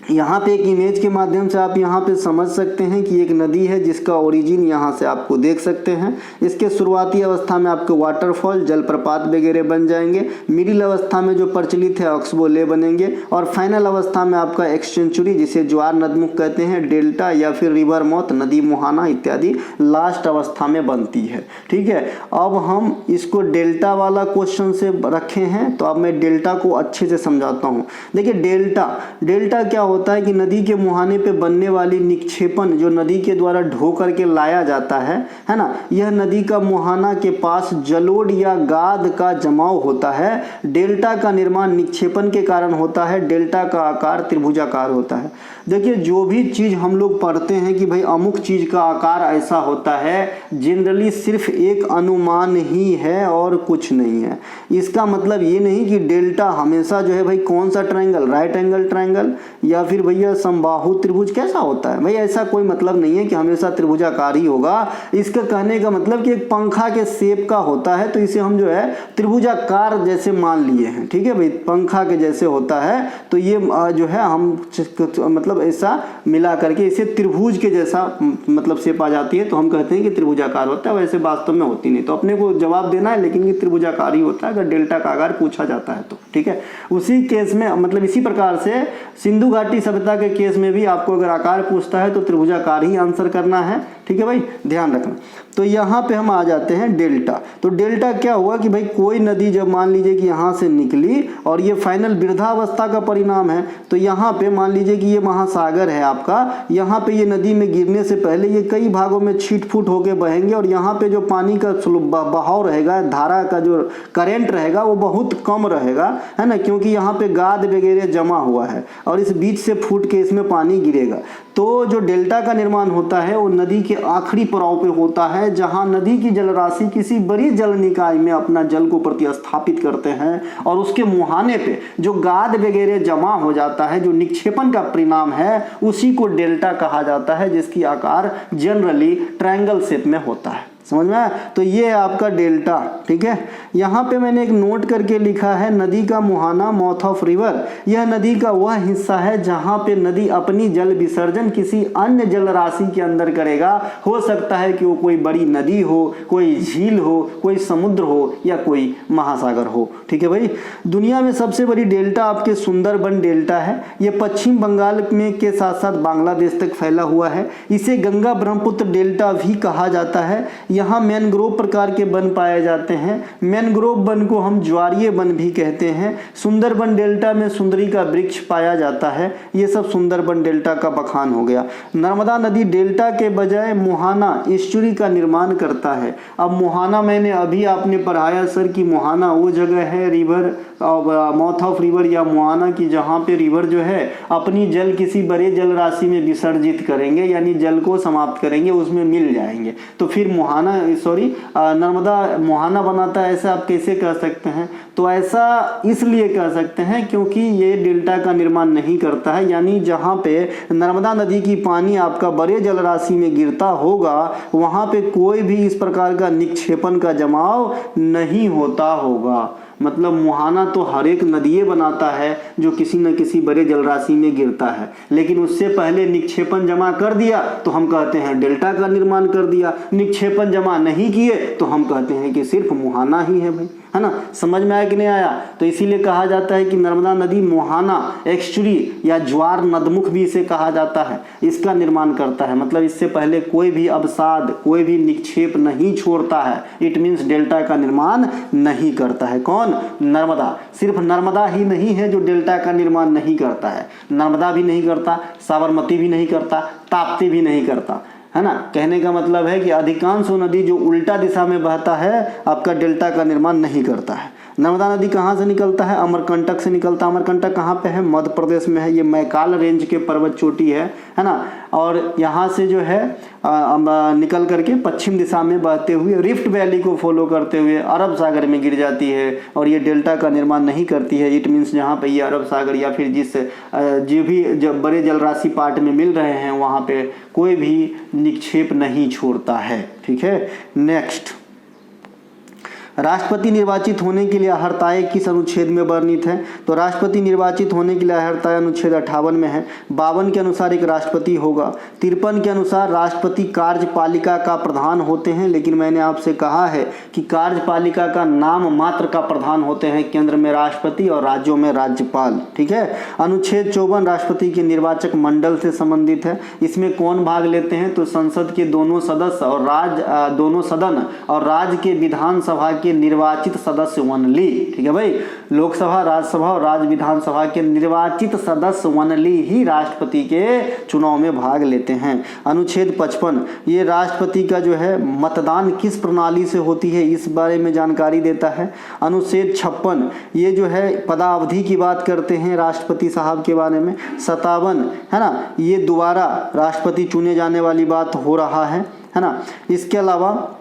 यहाँ पे एक इमेज के माध्यम से आप यहाँ पे समझ सकते हैं कि एक नदी है जिसका ओरिजिन यहाँ से आपको देख सकते हैं। इसके शुरुआती अवस्था में आपके वाटरफॉल, जलप्रपात वगैरह बन जाएंगे, मिडिल अवस्था में जो प्रचलित है ऑक्सबो ले बनेंगे, और फाइनल अवस्था में आपका एक्सटेंचुरी जिसे ज्वार नदमुख कहते हैं, डेल्टा या फिर रिवर मौत, नदी मुहाना इत्यादि लास्ट अवस्था में बनती है। ठीक है, अब हम इसको डेल्टा वाला क्वेश्चन से रखे हैं, तो अब मैं डेल्टा को अच्छे से समझाता हूँ। देखिए डेल्टा क्या होता है कि नदी के मुहाने पे बनने वाली निक्षेपण जो नदी के द्वारा ढो करके लाया जाता है ना, यह नदी का मुहाना के पास जलोढ़ या गाद का जमाव होता है। डेल्टा का निर्माण निक्षेपण के कारण होता है, डेल्टा का आकार त्रिभुजाकार होता है। देखिए जो भी चीज़ हम लोग पढ़ते हैं कि भाई अमुक चीज़ का आकार ऐसा होता है, जनरली सिर्फ एक अनुमान ही है और कुछ नहीं है। इसका मतलब ये नहीं कि डेल्टा हमेशा जो है भाई कौन सा ट्रायंगल, राइट एंगल ट्रायंगल या फिर भैया समबाहु त्रिभुज कैसा होता है, भाई ऐसा कोई मतलब नहीं है कि हमेशा त्रिभुजाकार ही होगा। इसका कहने का मतलब कि एक पंखा के शेप का होता है तो इसे हम जो है त्रिभुजाकार जैसे मान लिए हैं। ठीक है भाई, पंखा के जैसे होता है तो ये जो है हम मतलब ऐसा मिला करके इसे त्रिभुज के जैसा मतलब शेप आ जाती है, तो हम कहते हैं कि त्रिभुजाकार होता है। वैसे वास्तव में होती नहीं, तो अपने को जवाब देना है लेकिन ये त्रिभुजाकार ही होता है अगर डेल्टा का आकार पूछा जाता है तो। ठीक है, उसी केस में मतलब इसी प्रकार से सिंधु घाटी सभ्यता के केस में भी आपको अगर आकार पूछता है तो त्रिभुजाकार ही आंसर करना है। ठीक है भाई, ध्यान रखना। तो यहाँ पे हम आ जाते हैं डेल्टा। तो डेल्टा क्या हुआ कि भाई कोई नदी जब मान लीजिए कि यहाँ से निकली और ये फाइनल वृद्धावस्था का परिणाम है, तो यहाँ पे मान लीजिए कि ये महासागर है आपका, यहाँ पे ये नदी में गिरने से पहले ये कई भागों में छीट फूट होके बहेंगे और यहाँ पे जो पानी का बहाव रहेगा, धारा का जो करेंट रहेगा वो बहुत कम रहेगा, है ना, क्योंकि यहाँ पे गाद वगैरह जमा हुआ है और इस बीच से फूट के इसमें पानी गिरेगा। तो जो डेल्टा का निर्माण होता है वो नदी के आखिरी पड़ाव पे होता है, जहां नदी की जलराशि किसी बड़ी जल निकाय में अपना जल को प्रतिस्थापित करते हैं और उसके मुहाने पे जो गाद वगैरह जमा हो जाता है, जो निक्षेपण का परिणाम है, उसी को डेल्टा कहा जाता है, जिसकी आकार जनरली ट्रायंगल शेप में होता है। समझ में आया? तो ये है आपका डेल्टा। ठीक है, यहाँ पे मैंने एक नोट करके लिखा है नदी का मुहाना, माउथ ऑफ रिवर। यह नदी का वह हिस्सा है जहाँ पे नदी अपनी जल विसर्जन किसी अन्य जल राशि के अंदर करेगा। हो सकता है कि वो कोई बड़ी नदी हो, कोई झील हो, कोई समुद्र हो या कोई महासागर हो। ठीक है भाई, दुनिया में सबसे बड़ी डेल्टा आपके सुंदरबन डेल्टा है। ये पश्चिम बंगाल में के साथ साथ बांग्लादेश तक फैला हुआ है। इसे गंगा ब्रह्मपुत्र डेल्टा भी कहा जाता है। यहाँ मैनग्रोव प्रकार के वन पाए जाते हैं। मैनग्रोव वन को हम ज्वारीय वन भी कहते हैं। सुंदरबन डेल्टा में सुंदरी का वृक्ष पाया जाता है। ये सब सुंदरबन डेल्टा का बखान हो गया। नर्मदा नदी डेल्टा के बजाय मुहाना एस्चुरी का निर्माण करता है। अब मुहाना मैंने अभी आपने पढ़ाया सर कि मुहाना वो जगह है रिवर माउथ ऑफ रिवर या मुहाना की जहाँ पे रिवर जो है अपनी जल किसी बड़े जल राशि में विसर्जित करेंगे, यानी जल को समाप्त करेंगे, उसमें मिल जाएंगे, तो फिर नर्मदा मुहाना बनाता है। ऐसा आप कैसे कह सकते हैं? तो ऐसा इसलिए कह सकते हैं क्योंकि ये डेल्टा का निर्माण नहीं करता है, यानी जहाँ पे नर्मदा नदी की पानी आपका बड़े जल राशि में गिरता होगा वहाँ पे कोई भी इस प्रकार का निक्षेपण का जमाव नहीं होता होगा। मतलब मुहाना तो हर एक नदिये बनाता है जो किसी न किसी बड़े जलराशि में गिरता है, लेकिन उससे पहले निक्षेपण जमा कर दिया तो हम कहते हैं डेल्टा का निर्माण कर दिया। निक्षेपण जमा नहीं किए तो हम कहते हैं कि सिर्फ मुहाना ही है भाई। है ना। समझ में आया कि नहीं आया। तो इसीलिए कहा जाता है कि नर्मदा नदी मोहाना एक्सचुरी या ज्वार नदमुख भी इसे कहा जाता है, इसका निर्माण करता है। मतलब इससे पहले कोई भी अवसाद, कोई भी निक्षेप नहीं छोड़ता है। इट मीन्स डेल्टा का निर्माण नहीं करता है। कौन? नर्मदा। सिर्फ नर्मदा ही नहीं है जो डेल्टा का निर्माण नहीं करता है, नर्मदा भी नहीं करता, साबरमती भी नहीं करता, ताप्ती भी नहीं करता, है ना। कहने का मतलब है कि अधिकांश नदी जो उल्टा दिशा में बहता है आपका डेल्टा का निर्माण नहीं करता है। नर्मदा नदी कहाँ से निकलता है? अमरकंटक से निकलता है। अमरकंटक कहाँ पे है? मध्य प्रदेश में है। ये मैकाल रेंज के पर्वत चोटी है ना। और यहाँ से जो है निकल करके पश्चिम दिशा में बहते हुए रिफ्ट वैली को फॉलो करते हुए अरब सागर में गिर जाती है और ये डेल्टा का निर्माण नहीं करती है। इट मीन्स जहाँ पे ये अरब सागर या फिर जिस जो भी जब बड़े जलराशि पार्ट में मिल रहे हैं वहाँ पे कोई भी निक्षेप नहीं छोड़ता है। ठीक है। नेक्स्ट, राष्ट्रपति निर्वाचित होने के लिए अर्हताएं किस अनुच्छेद में वर्णित है? तो राष्ट्रपति निर्वाचित होने के लिए अर्हताएं अनुच्छेद 58 में है। 52 के अनुसार एक राष्ट्रपति होगा। 53 के अनुसार राष्ट्रपति कार्यपालिका का प्रधान होते हैं, लेकिन मैंने आपसे कहा है कि कार्यपालिका का नाम मात्र का प्रधान होते हैं, केंद्र में राष्ट्रपति और राज्यों में राज्यपाल। ठीक है। अनुच्छेद 54 राष्ट्रपति के निर्वाचक मंडल से संबंधित है। इसमें कौन भाग लेते हैं? तो संसद के दोनों सदस्य और दोनों सदन और राज्य के विधानसभा के निर्वाचित सदस्य ओनली। ठीक है भाई, लोकसभा, राज्यसभा और राज्य विधानसभा के निर्वाचित सदस्य ओनली ही राष्ट्रपति के चुनाव में भाग लेते हैं। अनुच्छेद 55 ये राष्ट्रपति का जो है मतदान किस प्रणाली से होती है इस बारे में जानकारी देता है। अनुच्छेद 56 ये जो है पदावधि की बात करते हैं राष्ट्रपति साहब के बारे में। 57 है ना, ये दोबारा राष्ट्रपति चुने जाने वाली बात हो रहा है ना। इसके अलावा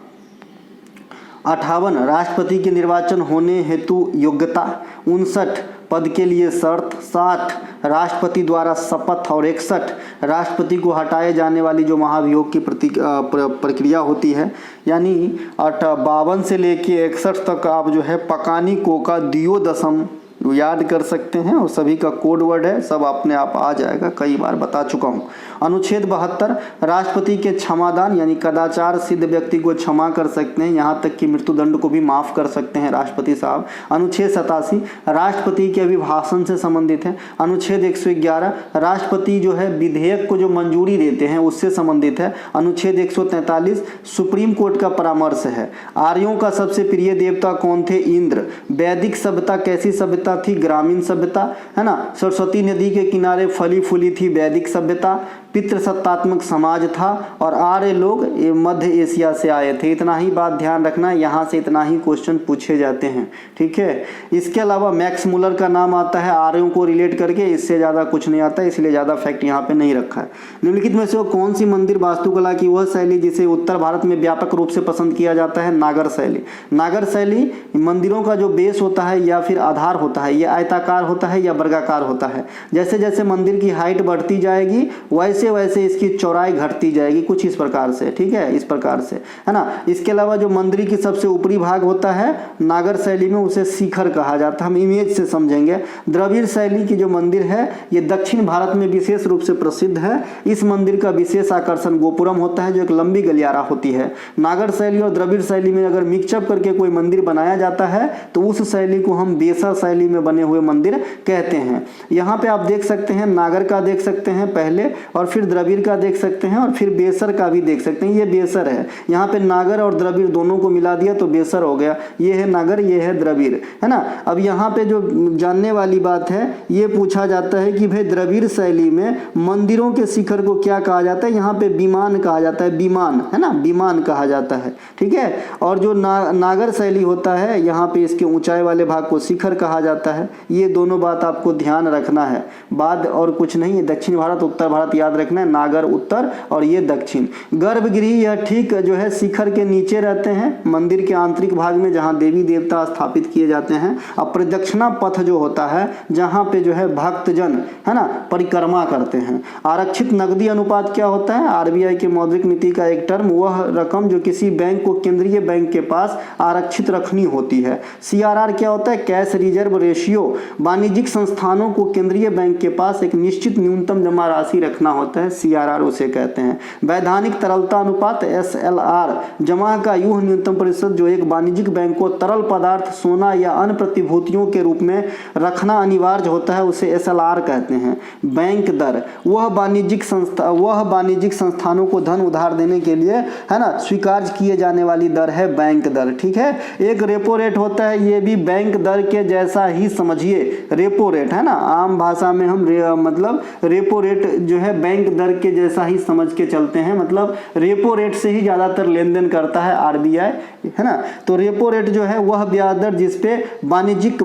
58 राष्ट्रपति के निर्वाचन होने हेतु योग्यता। 59 पद के लिए शर्त। 60 राष्ट्रपति द्वारा शपथ और 61 राष्ट्रपति को हटाए जाने वाली जो महाभियोग की प्रक्रिया होती है। यानी 52 से लेके 61 तक आप जो है पकानी कोका दियोदशम याद कर सकते हैं और सभी का कोड वर्ड है, सब अपने आप आ जाएगा, कई बार बता चुका हूँ। अनुच्छेद 72 राष्ट्रपति के क्षमादान यानी कदाचार सिद्ध व्यक्ति को क्षमा कर सकते हैं, यहाँ तक कि मृत्युदंड को भी माफ कर सकते हैं राष्ट्रपति साहब। अनुच्छेद 87 राष्ट्रपति के अभिभाषण से संबंधित है। अनुच्छेद 111 राष्ट्रपति जो है विधेयक को जो मंजूरी देते हैं उससे संबंधित है। अनुच्छेद 143 सुप्रीम कोर्ट का परामर्श है। आर्यों का सबसे प्रिय देवता कौन थे? इंद्र। वैदिक सभ्यता कैसी सभ्यता थी? ग्रामीण सभ्यता, है ना। सरस्वती नदी के किनारे फली फूली थी वैदिक सभ्यता। पितृसत्तात्मक समाज था और आर्य लोग मध्य एशिया से आए थे। इतना ही बात ध्यान रखना, यहाँ से इतना ही क्वेश्चन पूछे जाते हैं। ठीक है। इसके अलावा मैक्स मुलर का नाम आता है आर्यों को रिलेट करके, इससे ज़्यादा कुछ नहीं आता, इसलिए ज़्यादा फैक्ट यहाँ पे नहीं रखा है। निम्नलिखित में से वो कौन सी मंदिर वास्तुकला की वह शैली जिसे उत्तर भारत में व्यापक रूप से पसंद किया जाता है? नागर शैली। नागर शैली मंदिरों का जो बेस होता है या फिर आधार होता है, ये आयताकार होता है या वर्गाकार होता है। जैसे जैसे मंदिर की हाइट बढ़ती जाएगी वैसे वैसे इसकी चौड़ाई घटती जाएगी, कुछ इस प्रकार से। ठीक है, इस प्रकार से, है ना। इसके अलावा जो मंदिर की सबसे ऊपरी भाग होता है नागर शैली में, उसे शिखर कहा जाता है। हम इमेज से समझेंगे। द्रविड़ शैली की जो मंदिर है ये दक्षिण भारत में विशेष रूप से प्रसिद्ध है। इस मंदिर का विशेष आकर्षण गोपुरम होता है जो एक लंबी गलियारा होती है। नागर शैली और द्रविड़ शैली में अगर मिक्सअप करके कोई मंदिर बनाया जाता है तो उस शैली को हम बेसर शैली में बने हुए मंदिर कहते हैं। यहाँ पे आप देख सकते हैं नागर का देख सकते हैं पहले, और फिर द्रविड़ का देख सकते हैं, और फिर बेसर का भी देख सकते हैं। ये बेसर है, यहाँ पे नागर और द्रविड़ दोनों को मिला दिया तो बेसर हो गया। ये है नागर, ये है द्रविड़, है ना। अब यहाँ पे जो जानने वाली बात है, ये पूछा जाता है कि भाई द्रविड़ शैली में मंदिरों के शिखर को क्या कहा जाता है? यहाँ पे विमान कहा जाता है, विमान, है ना, विमान कहा जाता है। ठीक है। और जो नागर शैली होता है यहाँ पे इसके ऊंचाई वाले भाग को शिखर कहा जाता है। ये दोनों बात आपको ध्यान रखना है, बाद और कुछ नहीं है। दक्षिण भारत उत्तर भारत याद रखना है, नागर उत्तर और ये दक्षिण। गर्भगृह यह ठीक जो है शिखर के नीचे रहते हैं मंदिर के आंतरिक भाग में जहाँ देवी देवता स्थापित किए जाते हैं। अब प्रदक्षिणा पथ जो होता है जहाँ पे जो है भक्तजन, है ना, परिक्रमा करते हैं। आरक्षित नकदी अनुपात क्या होता है? आरबीआई के मौद्रिक नीति का एक टर्म, वह रकम जो किसी बैंक को केंद्रीय बैंक के पास आरक्षित रखनी होती है। सीआरआर क्या होता है? Cash reserve ratio. वाणिज्यिक संस्थानों को केंद्रीय बैंक के पास एक निश्चित न्यूनतम जमा राशि रखना होता होता है, CRR उसे कहते हैं। वैधानिक तरलता अनुपात SLR, जमा का यूह न्यूनतम प्रतिशत जो एक वाणिज्यिक बैंक को तरल पदार्थ, सोना या अन्य प्रतिभूतियों के रूप में रखना अनिवार्य होता है, उसे SLR कहते हैं। बैंक दर, वह वाणिज्यिक संस्थानों को धन उधार देने के लिए, है ना, स्वीकार किए जाने वाली दर है बैंक दर। ठीक है, एक रेपो रेट होता है, ये भी बैंक दर के जैसा ही समझिए। रेपो रेट है ना, आम भाषा में हम मतलब रेपो रेट जो है बैंक दर के जैसा ही समझ के चलते हैं, मतलब रेपो रेट से ही ज़्यादातर लेन देन करता है RBI, है ना। तो रेपो रेट जो है वह ब्याज दर जिसपे वाणिज्यिक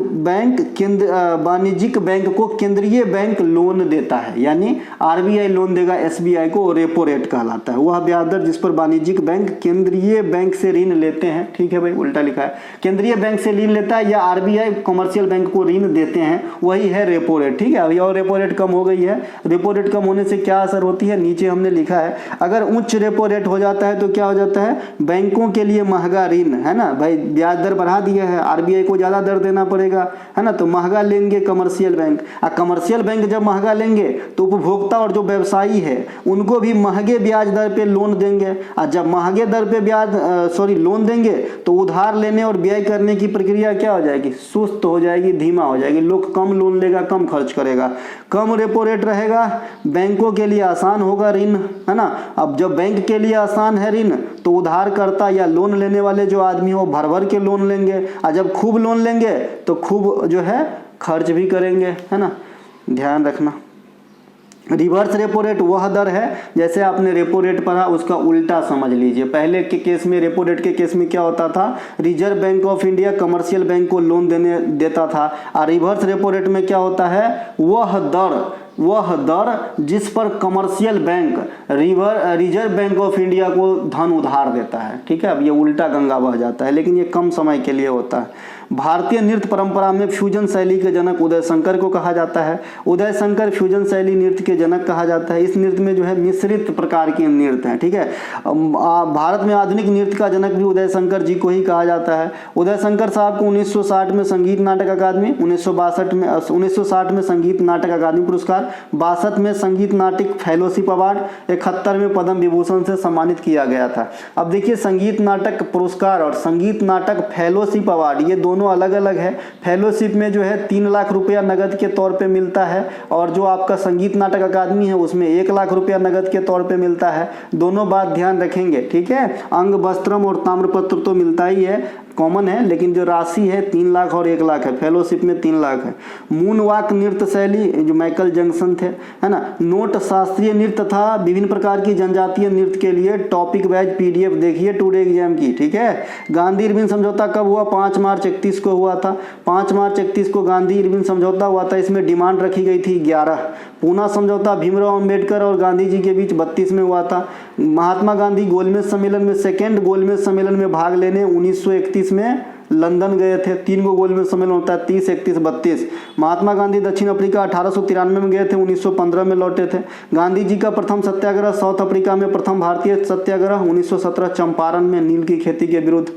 बैंक को केंद्रीय बैंक लोन देता है, यानी RBI लोन देगा SBI को, रेपो रेट कहलाता है। वह ब्याज दर जिस पर वाणिज्यिक बैंक केंद्रीय बैंक से ऋण लेते हैं, ठीक है भाई, उल्टा लिखा है, केंद्रीय बैंक से ऋण लेता है या RBI कमर्शियल बैंक को ऋण देते हैं, वही है रेपो रेट। ठीक है, अभी और रेपो रेट कम हो गई है। रेपो रेट कम होने से क्या असर होती है, नीचे हमने लिखा है, अगर उच्च रेपो रेट हो जाता है तो क्या हो जाता है, बैंकों के लिए महंगा ऋण, है ना भाई, ब्याज दर बढ़ा दिया है, RBI को ज़्यादा दर देना पड़ेगा, है ना, तो महंगा लेंगे कमर्शियल बैंक। कमर्शियल बैंक जब महंगा लेंगे तो उपभोक्ता और जो व्यवसायी है उनको भी महंगे ब्याज दर पे लोन देंगे, और जब महंगे दर पे लोन देंगे तो उधार लेने और व्यय करने की प्रक्रिया क्या हो जाएगी, सुस्त हो जाएगी, धीमा हो जाएगी। लोग कम लोन लेगा, कम खर्च करेगा। कम रेपो रेट रहेगा, बैंकों के लिए आसान होगा ऋण, है ना। अब जब बैंक के लिए आसान है ऋण तो उधारकर्ता या लोन लेने वाले जो आदमी हो भर भर के लोन लेंगे, और जब खूब लोन लेंगे तो खूब जो है खर्च भी करेंगे, है ना, ध्यान रखना। रिवर्स रेपो रेट वह दर है, जैसे आपने रेपो रेट पढ़ा उसका उल्टा समझ लीजिए। पहले के केस में, रेपो रेट के केस में क्या होता था, reserve bank of India commercial bank को लोन देता था, और रिवर्स रेपो रेट में क्या होता है, वह दर जिस पर commercial bank reserve bank of India को धन उधार देता है। ठीक है, अब ये उल्टा गंगा बह जाता है, लेकिन ये कम समय के लिए होता है। भारतीय नृत्य परंपरा में फ्यूजन शैली के जनक उदय शंकर को कहा जाता है। उदय शंकर फ्यूजन शैली नृत्य के जनक कहा जाता है। इस नृत्य में जो है मिश्रित प्रकार के नृत्य हैं। ठीक है, भारत में आधुनिक नृत्य का जनक भी उदय शंकर जी को ही कहा जाता है। उदय शंकर साहब को 1960 में संगीत नाटक अकादमी, 1960 में संगीत नाटक अकादमी पुरस्कार, 62 में संगीत नाटक फेलोशिप अवार्ड, 71 में पद्म विभूषण से सम्मानित किया गया था। अब देखिए, संगीत नाटक पुरस्कार और संगीत नाटक फेलोशिप अवार्ड ये दोनों अलग अलग है। फेलोशिप में जो है 3 लाख रुपया नगद के तौर पे मिलता है, और जो आपका संगीत नाटक अकादमी है उसमें 1 लाख रुपया नगद के तौर पे मिलता है। दोनों बात ध्यान रखेंगे। ठीक है, अंग वस्त्रम और ताम्रपत्र तो मिलता ही है, कॉमन है, लेकिन जो राशि है 3 लाख और 1 लाख है, फेलोशिप में 3 लाख है। मून वॉक नृत्य शैली जो माइकल जैक्सन थे, है ना। नोट शास्त्रीय नृत्य तथा विभिन्न प्रकार की जनजातीय नृत्य के लिए टॉपिक वाइज PDF देखिए टुडे एग्जाम की। ठीक है, गांधी इरविन समझौता कब हुआ, 5 मार्च 31 को हुआ था। 5 मार्च 31 को गांधी इरविन समझौता हुआ था। इसमें डिमांड रखी गई थी 11। पूना समझौता भीमराव अंबेडकर और गांधी जी के बीच 32 में हुआ था। महात्मा गांधी गोलमेज सम्मेलन में, सेकेंड गोलमेज सम्मेलन में भाग लेने 1931 में लंदन गए थे। 3 गो गोलमेज सम्मेलन होता है, 30, 31, 32। महात्मा गांधी दक्षिण अफ्रीका 1893 में गए थे, 1915 में लौटे थे। गांधी जी का प्रथम सत्याग्रह साउथ अफ्रीका में, प्रथम भारतीय सत्याग्रह 1917 चंपारण में नील की खेती के विरुद्ध।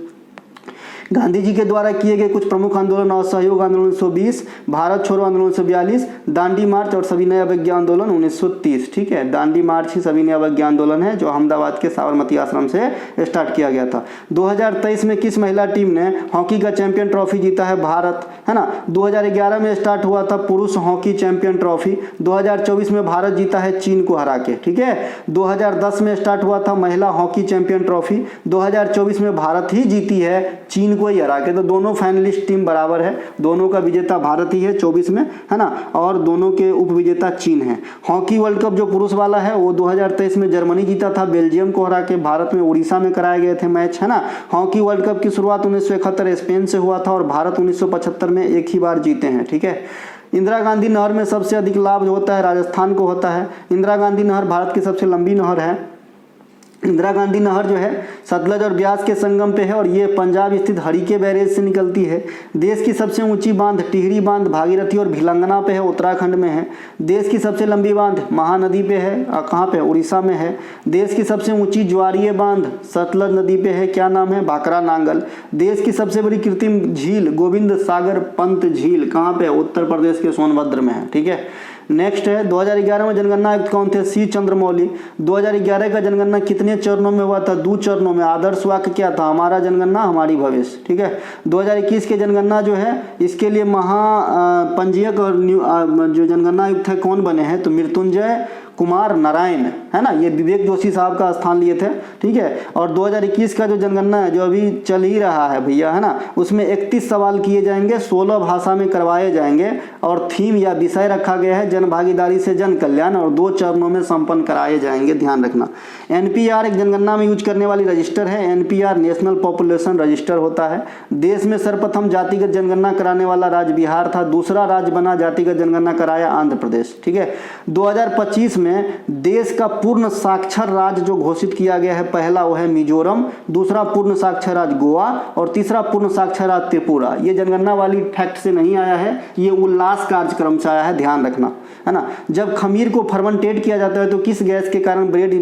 गांधी जी के द्वारा किए गए कुछ प्रमुख आंदोलन और सहयोग आंदोलन 1920, भारत छोड़ो आंदोलन 1942, दांडी मार्च और सविनय अवज्ञा आंदोलन 1930। ठीक है, दांडी मार्च ही सविनय अवज्ञा आंदोलन है जो अहमदाबाद के साबरमती आश्रम से स्टार्ट किया गया था। 2023 में किस महिला टीम ने हॉकी का चैंपियन ट्रॉफी जीता है, भारत, है ना। 2011 में स्टार्ट हुआ था पुरुष हॉकी चैंपियन ट्रॉफी। 2024 में भारत जीता है चीन को हरा के। ठीक है, 2010 में स्टार्ट हुआ था महिला हॉकी चैंपियन ट्रॉफी। 2024 में भारत ही जीती है चीन को ही हरा के। तो दोनों फाइनलिस्ट टीम बराबर है, दोनों का विजेता भारत ही है 24 में, है ना, और दोनों के उप विजेता चीन है। हॉकी वर्ल्ड कप जो पुरुष वाला है वो 2023 में जर्मनी जीता था बेल्जियम को हरा के। भारत में उड़ीसा में कराए गए थे मैच, है ना। हॉकी वर्ल्ड कप की शुरुआत 1971 स्पेन से हुआ था और भारत 1975 में एक ही बार जीते हैं। ठीक है, इंदिरा गांधी नहर में सबसे अधिक लाभ जो होता है राजस्थान को होता है। इंदिरा गांधी नहर भारत की सबसे लंबी नहर है। इंदिरा गांधी नहर जो है सतलज और ब्यास के संगम पे है और ये पंजाब स्थित हरिके बैरेज से निकलती है। देश की सबसे ऊंची बांध टिहरी बांध भागीरथी और भिलंगना पे है, उत्तराखंड में है। देश की सबसे लंबी बांध महानदी पे है, कहाँ पे, उड़ीसा में है। देश की सबसे ऊंची ज्वारीय बांध सतलज नदी पे है, क्या नाम है, भाखरा नांगल। देश की सबसे बड़ी कृत्रिम झील गोविंद सागर पंत झील कहाँ पे, उत्तर प्रदेश के सोनभद्र में है। ठीक है, नेक्स्ट है 2011 में जनगणना आयुक्त कौन थे? सी चंद्रमौली। 2011 का जनगणना कितने चरणों में हुआ था? 2 चरणों में। आदर्श वाक्य क्या था? हमारा जनगणना हमारी भविष्य। ठीक है। 2021 के जनगणना जो है इसके लिए महापंजीयक और जो जनगणना आयुक्त है कौन बने हैं? तो मृत्युंजय कुमार नारायण, है ना, ये विवेक जोशी साहब का स्थान लिए थे। ठीक है। और 2021 का जो जनगणना है जो अभी चल ही रहा है भैया, है ना, उसमें 31 सवाल किए जाएंगे, 16 भाषा में करवाए जाएंगे और थीम या विषय रखा गया है जन भागीदारी से जन कल्याण और 2 चरणों में संपन्न कराए जाएंगे। ध्यान रखना। एनपीआर एक जनगणना में यूज करने वाली रजिस्टर है। एनपीआर नेशनल पॉपुलेशन रजिस्टर होता है। देश में सर्वप्रथम जातिगत जनगणना कराने वाला राज्य बिहार था। दूसरा राज्य बना जातिगत जनगणना कराया आंध्र प्रदेश। ठीक है। 2025 में देश का पूर्ण साक्षर राज्य जो घोषित किया गया है, पहला वो है मिजोरम, दूसरा पूर्ण साक्षर राज्य गोवा और तीसरा पूर्ण साक्षर राज्य त्रिपुरा। ये जनगणना वाली फैक्ट से नहीं आया है, ये उल्लास कार्यक्रम से आया है, ध्यान रखना, है ना। जब खमीर को फर्मेंटेट किया जाता है तो किस गैस के कारण ब्रेड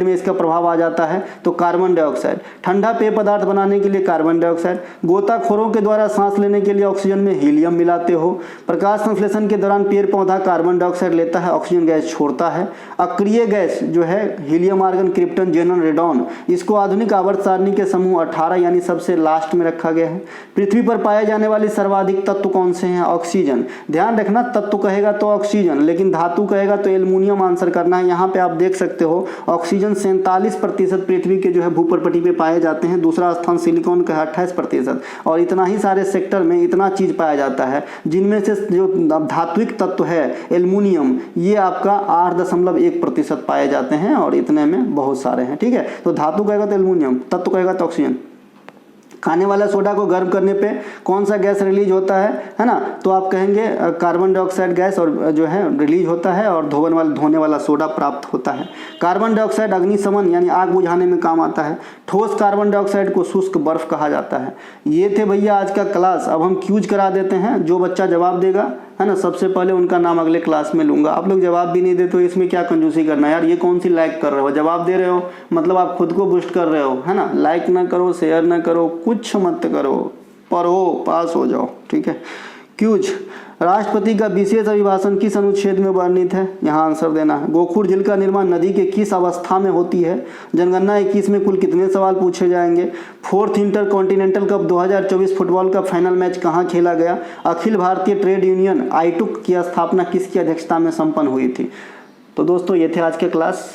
में इसका प्रभाव आ जाता है? तो कार्बन डाइऑक्साइड। ठंडा पेय पदार्थ बनाने के लिए कार्बन डाइऑक्साइड। गोताखोरों के द्वारा सांस लेने के लिए ऑक्सीजन में हीलियम मिलाते हो। प्रकाश संश्लेषण के दौरान पेड़ पौधा कार्बन डाइऑक्साइड लेता है, ऑक्सीजन गैस छोड़ता है। अक्रिय गैस जो है हीलियम, आर्गन, क्रिप्टन, जेनन, रेडॉन, इसको आधुनिक आवर्त सारणी के समूह 18 यानी सबसे लास्ट में रखा गया है। पृथ्वी पर पाए जाने वाले सर्वाधिक तत्व कौन से हैं? ऑक्सीजन। ध्यान रखना, तत्व कहेगा तो ऑक्सीजन, लेकिन धातु कहेगा तो एल्युमिनियम आंसर करना है। यहाँ पे आप देख सकते हो ऑक्सीजन 47% पृथ्वी के जो है भूप्रपटी पे पाए जाते हैं। दूसरा स्थान सिलिकॉन का है 28%। और इतना ही सारे सेक्टर में इतना चीज पाया जाता है, जिनमें से जो धात्विक तत्व है एल्युमिनियम, ये आपका 8.1% पाए जाते हैं और इतने में बहुत सारे हैं। ठीक है। तो धातु कहेगा तो एल्युमिनियम, तत्व कहेगा तो ऑक्सीजन। खाने वाला सोडा को गर्म करने पे कौन सा गैस रिलीज होता है ना, तो आप कहेंगे कार्बन डाइऑक्साइड गैस और जो है रिलीज होता है और धोने वाला सोडा प्राप्त होता है। कार्बन डाइऑक्साइड अग्निशमन यानी आग बुझाने में काम आता है। ठोस कार्बन डाइऑक्साइड को शुष्क बर्फ कहा जाता है। ये थे भैया आज का क्लास। अब हम क्यूज करा देते हैं। जो बच्चा जवाब देगा, है ना, सबसे पहले उनका नाम अगले क्लास में लूंगा। आप लोग जवाब भी नहीं देते तो इसमें क्या कंजूसी करना यार? ये कौन सी लाइक कर रहे हो? जवाब दे रहे हो मतलब आप खुद को बूस्ट कर रहे हो, है ना। लाइक ना करो, शेयर ना करो, कुछ मत करो, पढ़ो, पास हो जाओ। ठीक है। क्यूज। राष्ट्रपति का विशेष अभिभाषण किस अनुच्छेद में वर्णित है? यहाँ आंसर देना है। गोखुर झील का निर्माण नदी के किस अवस्था में होती है? जनगणना 21 में कुल कितने सवाल पूछे जाएंगे? 4th inter continental cup 2024 football का फाइनल मैच कहाँ खेला गया? अखिल भारतीय ट्रेड यूनियन आईटुक की स्थापना किसकी अध्यक्षता में संपन्न हुई थी? तो दोस्तों ये थे आज के क्लास,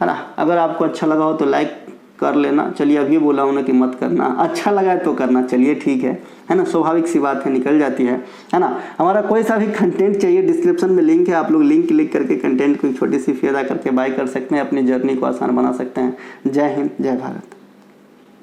है ना। अगर आपको अच्छा लगा हो तो लाइक कर लेना। चलिए अभी बोला हूँ ना कि मत करना, अच्छा लगा है तो करना। चलिए ठीक है ना, स्वाभाविक सी बात है, निकल जाती है ना। हमारा कोई सा भी कंटेंट चाहिए, डिस्क्रिप्शन में लिंक है, आप लोग लिंक क्लिक करके कंटेंट को एक छोटी सी फी अदा करके बाय कर सकते हैं, अपनी जर्नी को आसान बना सकते हैं। जय हिंद, जय भारत।